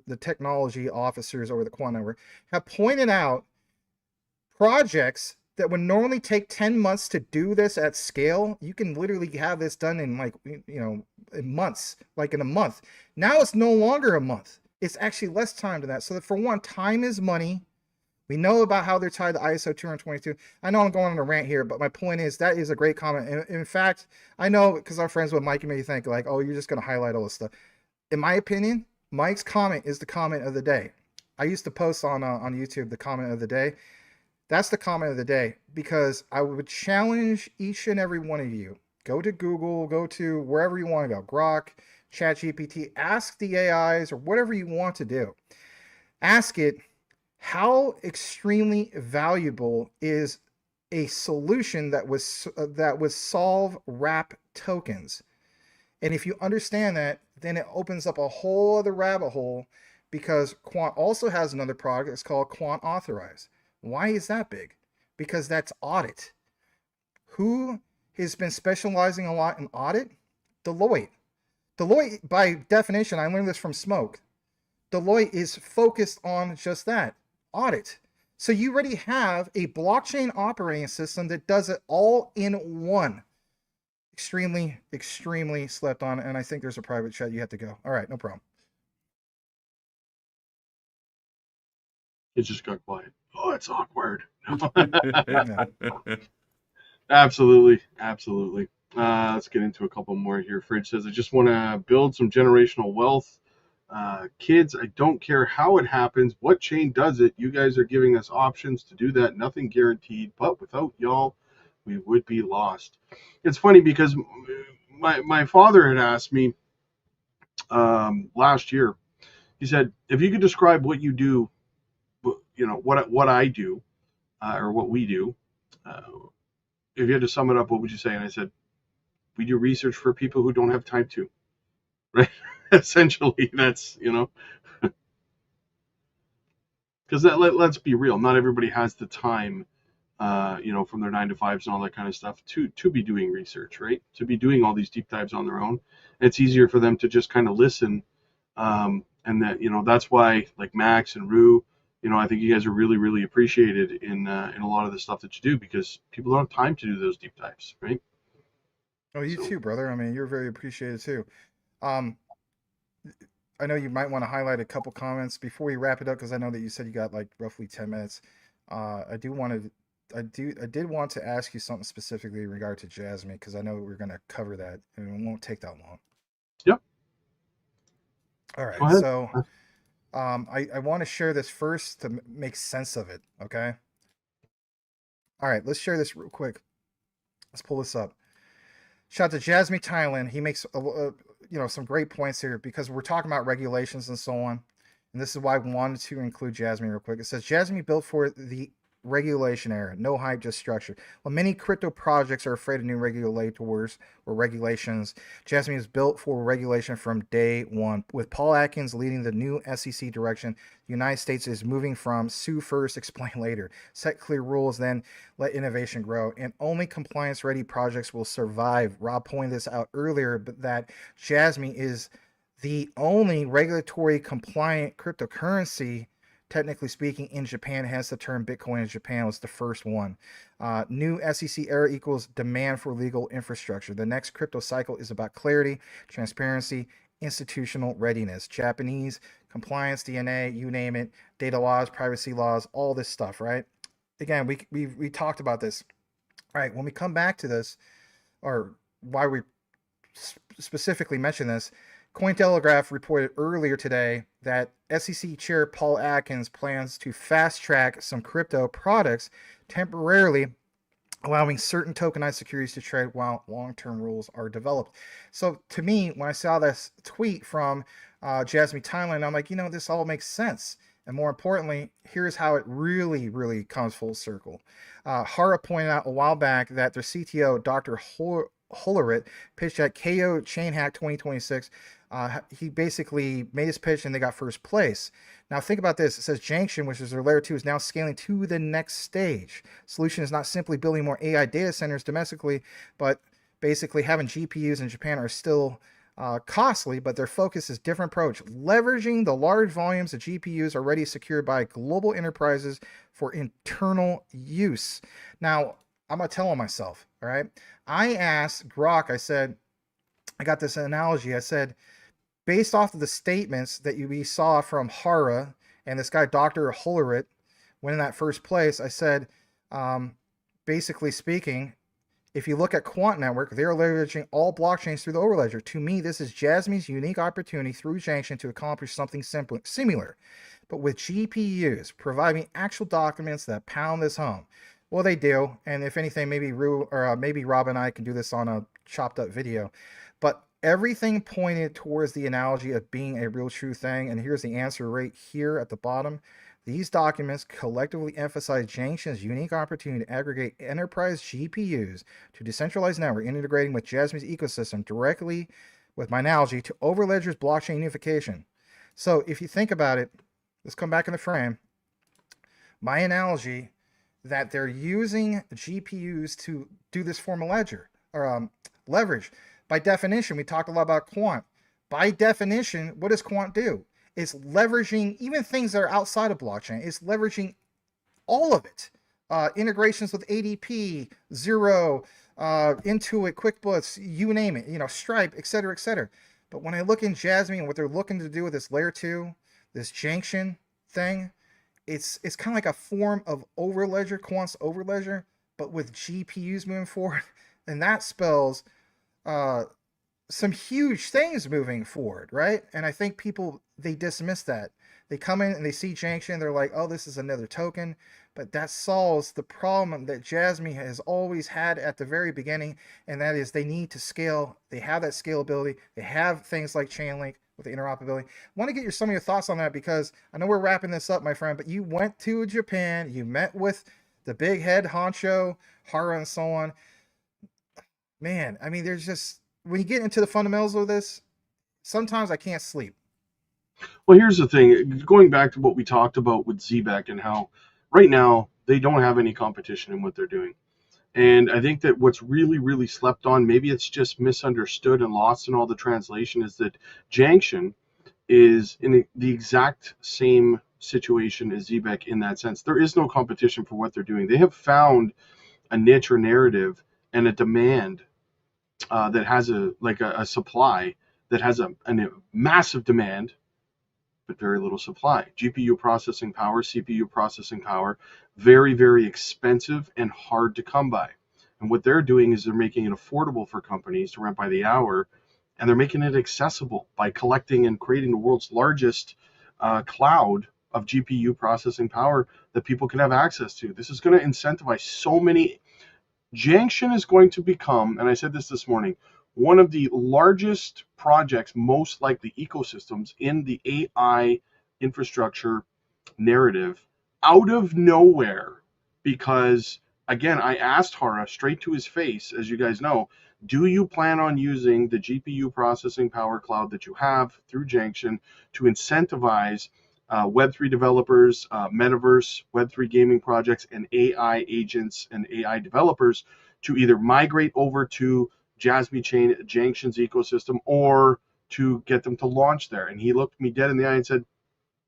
the technology officers over the Quant Network, have pointed out projects that would normally take 10 months to do this at scale. You can literally have this done in in months, like in a month. Now it's no longer a month. It's actually less time than that. So that, for one, time is money. We know about how they're tied to ISO 222. I know I'm going on a rant here, but my point is that is a great comment. In fact, I know, because I'm friends with Mike, you may think like, oh, you're just going to highlight all this stuff. In my opinion, Mike's comment is the comment of the day. I used to post on YouTube the comment of the day. That's the comment of the day, because I would challenge each and every one of you. Go to Google, go to wherever you want to go, Grok, ChatGPT, ask the AIs or whatever you want to do. Ask it, how extremely valuable is a solution that would solve wrap tokens. And if you understand that, then it opens up a whole other rabbit hole, because Quant also has another product. It's called Quant Authorize. Why is that big? Because that's audit. Who has been specializing a lot in audit? Deloitte. Deloitte, by definition, I learned this from Smoke. Deloitte is focused on just that, audit. So you already have a blockchain operating system that does it all in one. Extremely, extremely slept on, and I think there's a private chat. You have to go. All right, no problem. It just got quiet. Oh, it's awkward. Yeah. Absolutely, absolutely. Let's get into a couple more here. Fridge says, I just want to build some generational wealth. Kids, I don't care how it happens, what chain does it. You guys are giving us options to do that. Nothing guaranteed, but without y'all, we would be lost. It's funny because my father had asked me last year. He said, if you could describe what you do, you know, what I do, or what we do, if you had to sum it up, what would you say? And I said, we do research for people who don't have time to, right? Essentially, that's, you know, because let's be real, not everybody has the time, you know, from their 9 to 5s and all that kind of stuff to be doing research, right? To be doing all these deep dives on their own. It's easier for them to just kind of listen, and that, you know, that's why, like Max and Rue, you know, I think you guys are really, really appreciated in a lot of the stuff that you do, because people don't have time to do those deep dives, right? Oh, you too, brother. I mean, you're very appreciated too. I know you might want to highlight a couple comments before we wrap it up, because I know that you said you got like roughly 10 minutes. I did want to ask you something specifically in regard to Jasmy, because I know we're going to cover that and it won't take that long. Yep. All right. So I want to share this first to make sense of it. Okay. All right. Let's share this real quick. Let's pull this up. Shout out to Jasmy Thailand. He makes you know, some great points here, because we're talking about regulations and so on. And this is why I wanted to include Jasmy real quick. It says, Jasmy built for the regulation era. No hype, just structure. Well, many crypto projects are afraid of new regulators or regulations. Jasmy is built for regulation from day one. With Paul Atkins leading the new SEC direction, the United States is moving from sue first, explain later. Set clear rules, then let innovation grow. And only compliance-ready projects will survive. Rob pointed this out earlier, but that Jasmy is the only regulatory compliant cryptocurrency, technically speaking, in Japan. Hence the term Bitcoin in Japan was the first one. New SEC era equals demand for legal infrastructure. The next crypto cycle is about clarity, transparency, institutional readiness. Japanese compliance, DNA, you name it, data laws, privacy laws, all this stuff, right? Again, we talked about this. All right, when we come back to this, or why we specifically mention this, Cointelegraph reported earlier today that SEC Chair Paul Atkins plans to fast-track some crypto products, temporarily allowing certain tokenized securities to trade while long-term rules are developed. So to me, when I saw this tweet from Jasmy Thailand, I'm like, you know, this all makes sense. And more importantly, here's how it really, really comes full circle. Hara pointed out a while back that their CTO, Dr. Hollerit, pitched at KO Chain Hack 2026. He basically made his pitch and they got first place. Now think about this. It says Junction, which is their layer 2, is now scaling to the next stage. Solution is not simply building more AI data centers domestically, but basically having GPUs in Japan are still costly, but their focus is different approach, leveraging the large volumes of GPUs already secured by global enterprises for internal use. Now, I'm going to tell on myself, all right? I asked Grok, I said, I got this analogy. I said, based off of the statements that we saw from Hara and this guy, Dr. Hollerit, winning that first place, I said, basically speaking, if you look at Quant Network, they're leveraging all blockchains through the overledger. To me, this is Jasmy's unique opportunity through Junction to accomplish something similar, but with GPUs, providing actual documents that pound this home. Well, they do, and if anything, maybe Rob and I can do this on a chopped up video. But everything pointed towards the analogy of being a real true thing, and here's the answer right here at the bottom. These documents collectively emphasize Jangshin's unique opportunity to aggregate enterprise GPUs to decentralized network, integrating with Jasmy's ecosystem directly, with my analogy, to Overledger's blockchain unification. So if you think about it, let's come back in the frame. My analogy that they're using GPUs to do this form of ledger or leverage. By definition, we talked a lot about Quant. By definition, what does Quant do? It's leveraging even things that are outside of blockchain. It's leveraging all of it. Integrations with ADP, Zero, Intuit, QuickBooks, you name it, Stripe, et cetera, et cetera. But when I look in Jasmy and what they're looking to do with this layer 2, this Jangshin thing, it's kind of like a form of Overledger, Quant's Overledger, but with GPUs moving forward. And that spells some huge things moving forward, right? And I think people, they dismiss that. They come in and they see Jangshin, they're like, oh, this is another token. But that solves the problem that Jasmy has always had at the very beginning, and that is they need to scale. They have that scalability. They have things like Chainlink with the interoperability. I want to get some of your thoughts on that, because I know we're wrapping this up, my friend, but you went to Japan, you met with the big head honcho, Hara, and so on. Man, I mean, there's just, when you get into the fundamentals of this, sometimes I can't sleep. Well, here's the thing. Going back to what we talked about with Zebec and how right now they don't have any competition in what they're doing. And I think that what's really, really slept on, maybe it's just misunderstood and lost in all the translation, is that Jangshin is in the exact same situation as Zebec in that sense. There is no competition for what they're doing. They have found a niche or narrative and a demand that has a supply that has a massive demand, but very little supply. GPU processing power, CPU processing power, very, very expensive and hard to come by. And what they're doing is they're making it affordable for companies to rent by the hour, and they're making it accessible by collecting and creating the world's largest cloud of GPU processing power that people can have access to. This is going to incentivize so many. Jangshin is going to become, and I said this morning, one of the largest projects, most likely ecosystems in the AI infrastructure narrative out of nowhere. Because, again, I asked Hara straight to his face, as you guys know, do you plan on using the GPU processing power cloud that you have through Jangshin to incentivize Web3 developers, metaverse, Web3 gaming projects, and AI agents and AI developers to either migrate over to Jasmy Chain, Jangshin's ecosystem, or to get them to launch there? And he looked me dead in the eye and said,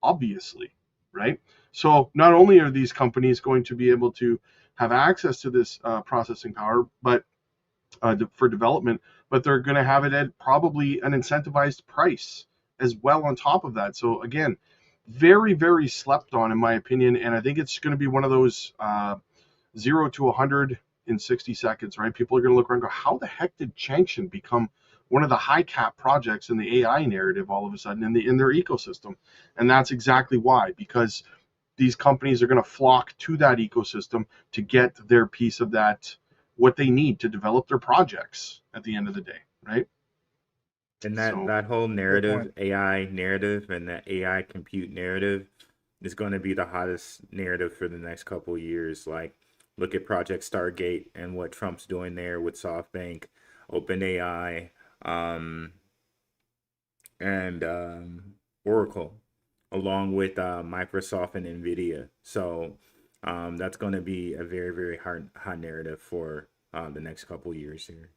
obviously, right? So not only are these companies going to be able to have access to this processing power, but for development, but they're going to have it at probably an incentivized price as well on top of that. So again, very, very slept on, in my opinion. And I think it's going to be one of those 0 to 100 in 60 seconds, right? People are going to look around and go, how the heck did Jangshin become one of the high cap projects in the AI narrative all of a sudden in their ecosystem? And that's exactly why, because these companies are going to flock to that ecosystem to get their piece of that, what they need to develop their projects at the end of the day, right? And that whole narrative, AI narrative, and that AI compute narrative is going to be the hottest narrative for the next couple of years. Like, look at Project Stargate and what Trump's doing there with SoftBank, OpenAI, and Oracle, along with Microsoft and NVIDIA. So that's going to be a very, very hot narrative for the next couple of years here.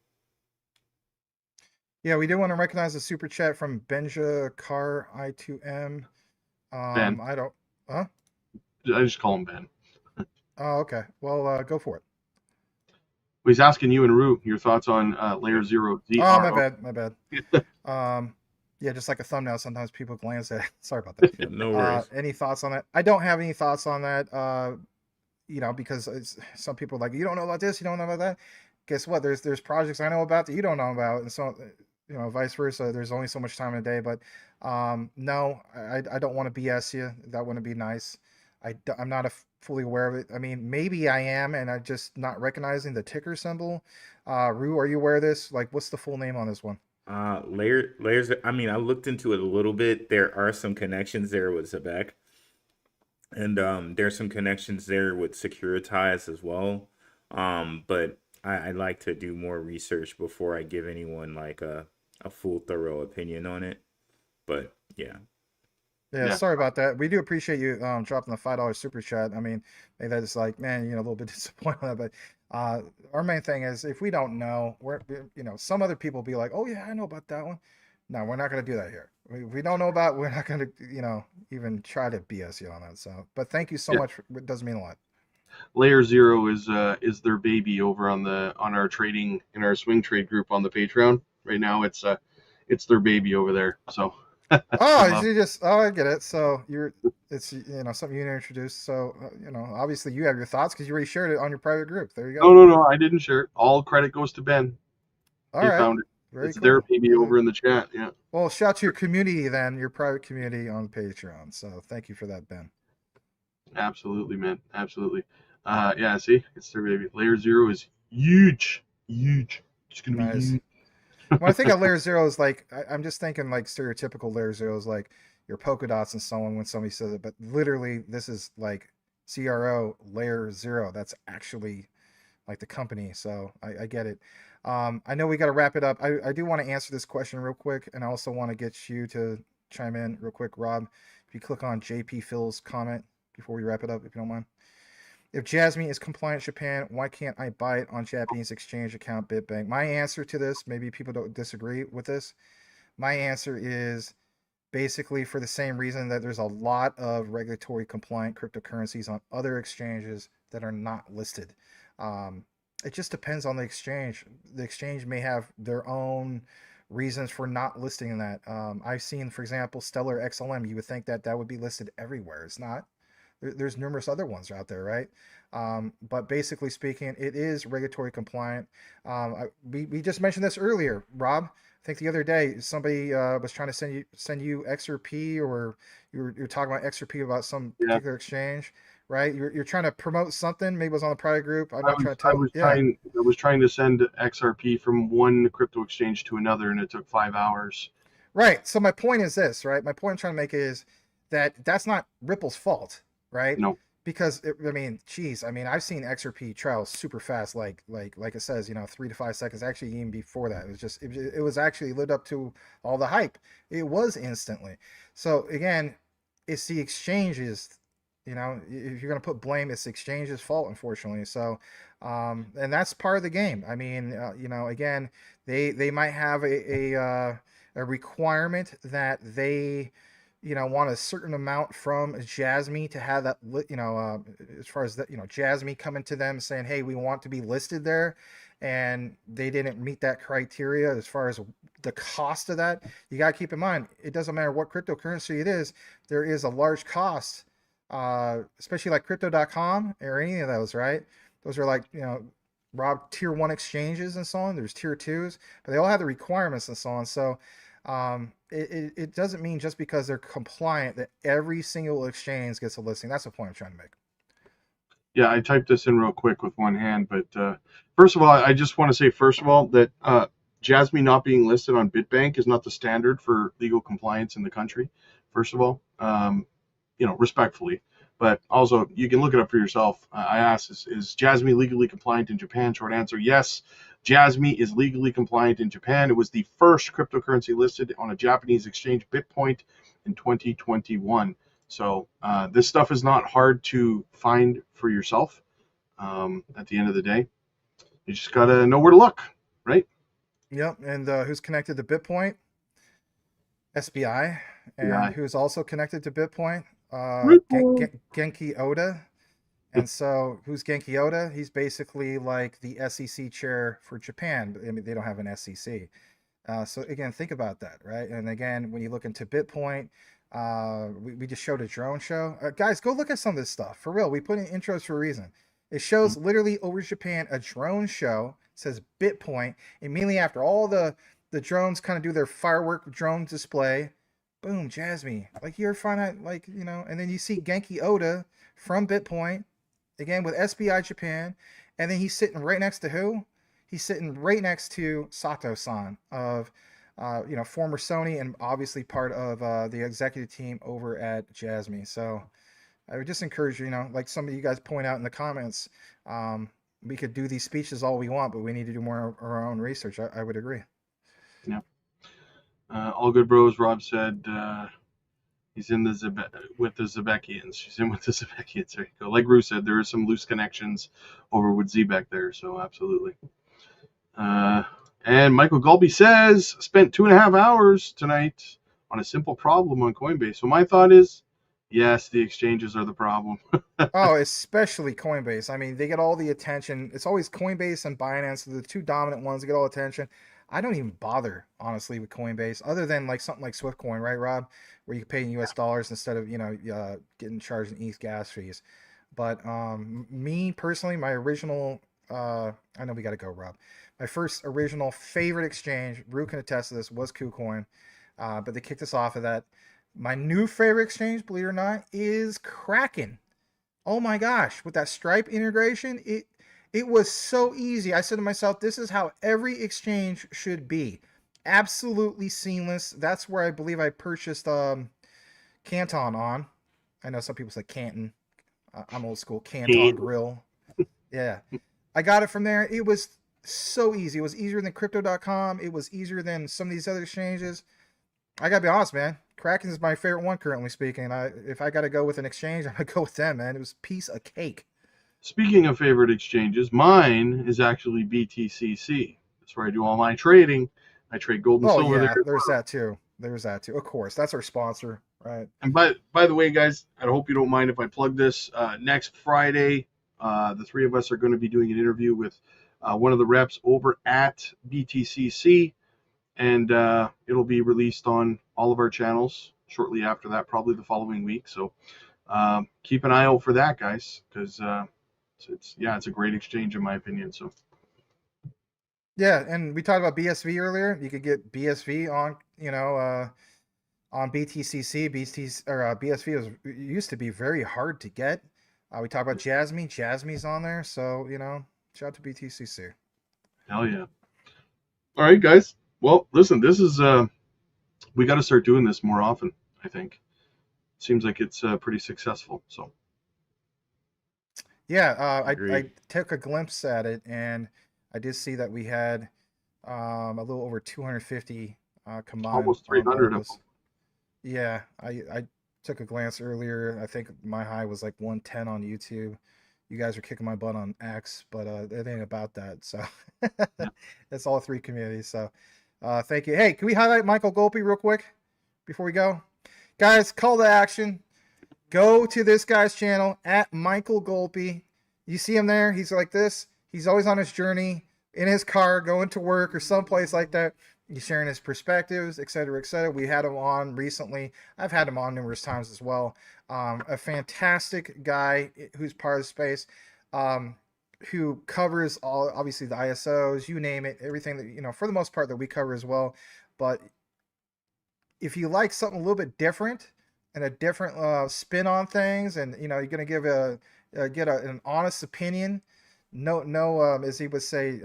Yeah, we do want to recognize the super chat from Benja Car I2M. Ben. I just call him Ben. Oh, okay. Well, go for it. He's asking you and Rue your thoughts on layer 0. Oh, my bad. Yeah, just like a thumbnail, sometimes people glance at it. Sorry about that. Yeah, no worries. Any thoughts on that? I don't have any thoughts on that, because some people are like, you don't know about this, you don't know about that. Guess what? There's projects I know about that you don't know about, and so vice versa. There's only so much time in a day, but no, I don't want to BS you. That wouldn't be nice. I'm not fully aware of it. I mean, maybe I am, and I'm just not recognizing the ticker symbol. Rue, are you aware of this? Like, what's the full name on this one? Layers. I mean, I looked into it a little bit. There are some connections there with Zebec. and there's some connections there with Securitize as well. But I like to do more research before I give anyone like a full thorough opinion on it. But yeah. Yeah, Yeah. sorry about that. We do appreciate you dropping the $5 super chat. I mean, maybe that's like, man, a little bit disappointed on that, but our main thing is if we don't know, some other people be like, oh yeah, I know about that one. No, we're not going to do that here. If we don't know about, we're not going to, even try to BS you on that. So, but thank you so much. It does mean a lot. Layer Zero is their baby over on our trading in our swing trade group on the Patreon right now. It's their baby over there. So. I get it. So it's something you introduced. So obviously you have your thoughts because you already shared it on your private group. There you go. No, I didn't share it. All credit goes to Ben. All he right. found it. Very it's cool. their baby over in the chat. Yeah. Well, shout to your community then, your private community on Patreon. So thank you for that, Ben. Absolutely, man. Absolutely. Yeah. See, it's their baby. Layer Zero is huge. It's gonna be huge. When I think of Layer Zero, is like I'm just thinking like stereotypical Layer Zeros, like your polka dots and so on when somebody says it. But literally, this is like CRO Layer Zero. That's actually like the company. So I get it. I know we got to wrap it up. I do want to answer this question real quick, and I also want to get you to chime in real quick, Rob. If you click on JP Phil's comment before we wrap it up, if you don't mind. If Jasmy is compliant in Japan, why can't I buy it on Japanese exchange account BitBank? My answer to this, maybe people don't disagree with this. My answer is basically for the same reason that there's a lot of regulatory compliant cryptocurrencies on other exchanges that are not listed. It just depends on the exchange. The exchange may have their own reasons for not listing that. I've seen, for example, Stellar XLM. You would think that would be listed everywhere. It's not. There's numerous other ones out there, right? But basically speaking, it is regulatory compliant. We just mentioned this earlier, Rob. I think the other day somebody was trying to send you XRP, or you're talking about XRP about some particular exchange, right? You're trying to promote something. Maybe it was on the private group. I was trying to send XRP from one crypto exchange to another, and it took 5 hours. Right. So my point is this, right? My point I'm trying to make is that that's not Ripple's fault. Right? No. Because I've seen XRP travel super fast, like it says, 3 to 5 seconds. Actually, even before that, it was actually lived up to all the hype. It was instantly. So again, it's the exchanges. If you're gonna put blame, it's the exchange's fault, unfortunately. So, and that's part of the game. I mean, again, they might have a requirement that they want a certain amount from Jasmy to have that, as far as that, Jasmy coming to them saying, hey, we want to be listed there, and they didn't meet that criteria as far as the cost of that. You got to keep in mind, it doesn't matter what cryptocurrency it is, there is a large cost, especially like crypto.com or any of those, right? Those are like, Rob, tier 1 exchanges and so on. There's tier 2s, but they all have the requirements and so on. So it doesn't mean just because they're compliant that every single exchange gets a listing. That's the point I'm trying to make. Yeah, I typed this in real quick with one hand, but first of all, I just want to say, that Jasmy not being listed on BitBank is not the standard for legal compliance in the country. First of all, respectfully, but also you can look it up for yourself. I asked, is Jasmy legally compliant in Japan? Short answer, yes. Jasmy is legally compliant in Japan. It was the first cryptocurrency listed on a Japanese exchange, BitPoint, in 2021. So this stuff is not hard to find for yourself. At the end of the day, you just gotta know where to look, right? Yep. And who's connected to BitPoint? SBI. And who's also connected to BitPoint? Genki Oda. And so who's Genki Oda? He's basically like the SEC chair for Japan. I mean, they don't have an SEC. So again, think about that, right? And again, when you look into BitPoint, we just showed a drone show. Guys, go look at some of this stuff. For real, we put in intros for a reason. It shows literally over Japan a drone show. It says BitPoint. Immediately after all the drones kind of do their firework drone display, boom, Jasmy. Like you're finding out, and then you see Genki Oda from BitPoint. Again, with SBI Japan, and then he's sitting right next to who? He's sitting right next to Sato-san of, former Sony and obviously part of the executive team over at Jasmy. So, I would just encourage you, like some of you guys point out in the comments, we could do these speeches all we want, but we need to do more of our own research. I would agree. Yeah. All good bros. Rob said he's in with the Zebekians. She's in with the Zebekians. There you go. Like Rue said, there are some loose connections over with Zebec there. So absolutely. And Michael Gulby says spent 2.5 hours tonight on a simple problem on Coinbase. So my thought is, yes, the exchanges are the problem. Oh, especially Coinbase. I mean, they get all the attention. It's always Coinbase and Binance, the two dominant ones that get all the attention. I don't even bother, honestly, with Coinbase, other than like something like SwiftCoin, right, Rob, where you pay in US dollars instead of getting charged in ETH gas fees. But me personally, my original, I know we got to go, Rob. My first original favorite exchange, Rue can attest to this, was KuCoin, but they kicked us off of that. My new favorite exchange, believe it or not, is Kraken. Oh my gosh, with that Stripe integration, it was so easy. I said to myself, this is how every exchange should be. Absolutely seamless. That's where I believe I purchased Canton on. I know some people say Canton. I'm old school. Canton Grill. Yeah. I got it from there. It was so easy. It was easier than Crypto.com. It was easier than some of these other exchanges. I gotta be honest, man. Kraken is my favorite one, currently speaking. If I gotta go with an exchange, I'm gonna go with them, man. It was a piece of cake. Speaking of favorite exchanges, mine is actually BTCC. That's where I do all my trading. I trade gold and silver. Yeah, there's that too. There's that too. Of course, that's our sponsor, right? And by the way, guys, I hope you don't mind if I plug this. Next Friday, the three of us are going to be doing an interview with one of the reps over at BTCC, and it'll be released on all of our channels shortly after that, probably the following week. So keep an eye out for that, guys, because it's a great exchange in my opinion. So yeah, and we talked about BSV earlier. You could get BSV on on BTCC. BSV used to be very hard to get. We talked about Jasmy. Jasmy's on there, so shout out to BTCC. Hell yeah! All right, guys. Well, listen, this is we got to start doing this more often. I think seems like it's pretty successful. So yeah, I took a glimpse at it, and I did see that we had a little over 250 combined. Almost 300 of them. Yeah, I took a glance earlier. I think my high was like 110 on YouTube. You guys are kicking my butt on X, but it ain't about that. So it's all three communities. So thank you. Hey, can we highlight Michael Golpe real quick before we go? Guys, call to action. Go to this guy's channel at Michael Golpe. You see him there? He's like this. He's always on his journey in his car, going to work or someplace like that. He's sharing his perspectives, et cetera, et cetera. We had him on recently. I've had him on numerous times as well. A fantastic guy who's part of the space, who covers obviously the ISOs, you name it, everything that, for the most part that we cover as well. But if you like something a little bit different and a different spin on things, and, you're going to give get an honest opinion, no, as he would say,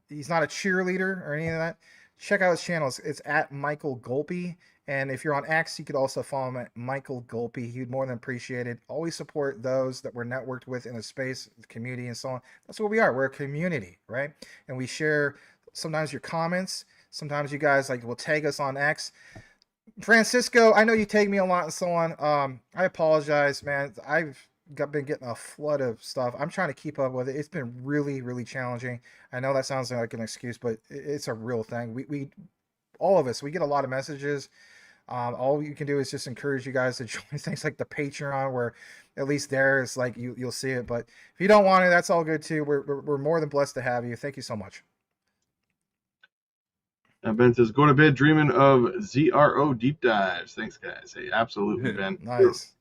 he's not a cheerleader or any of that. Check out his channel. It's at Michael Golpe. And if you're on X, you could also follow him at Michael Golpe. He'd more than appreciate it. Always support those that we're networked with in the space, the community, and so on. That's what we are. We're a community, right? And we share sometimes your comments. Sometimes you guys will tag us on X. Francisco, I know you tag me a lot and so on. I apologize, man. I've been getting a flood of stuff. I'm trying to keep up with it. It's been really, really challenging. I know that sounds like an excuse, but it's a real thing. We all of us, we get a lot of messages. All you can do is just encourage you guys to join things like the Patreon, where at least there is you'll see it. But if you don't want it, that's all good too. We're more than blessed to have you. Thank you so much. Ben says, go to bed dreaming of ZRO deep dives. Thanks, guys. Hey, absolutely, Ben. Nice.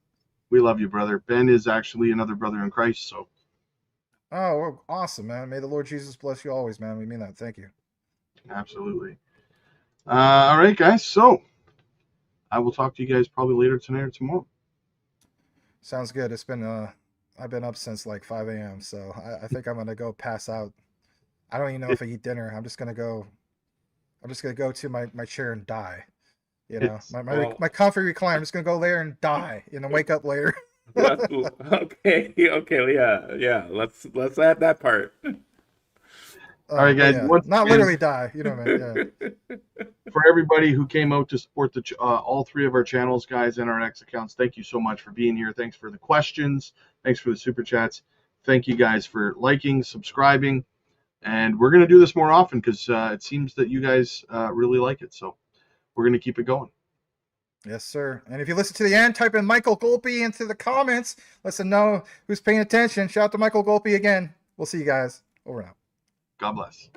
We love you, brother. Ben is actually another brother in Christ. So. Oh, well, awesome, man. May the Lord Jesus bless you always, man. We mean that. Thank you. Absolutely. All right, guys. So I will talk to you guys probably later tonight or tomorrow. Sounds good. It's been I've been up since 5 a.m. So I think I'm gonna go pass out. I don't even know if I eat dinner. I'm just gonna go to my chair and die. My comfy recliner. I'm just gonna go there and die and then wake up later. Okay, yeah. Let's add that part. All right, guys. Yeah. Once Not again, literally die, you know, man. Yeah. for everybody who came out to support all three of our channels, guys, and our X accounts, thank you so much for being here. Thanks for the questions. Thanks for the super chats. Thank you guys for liking, subscribing, and we're going to do this more often because it seems that you guys really like it. So we're going to keep it going. Yes, sir. And if you listen to the end, type in Michael Golpe into the comments. Let us know who's paying attention. Shout out to Michael Golpe again. We'll see you guys. Over and out. God bless.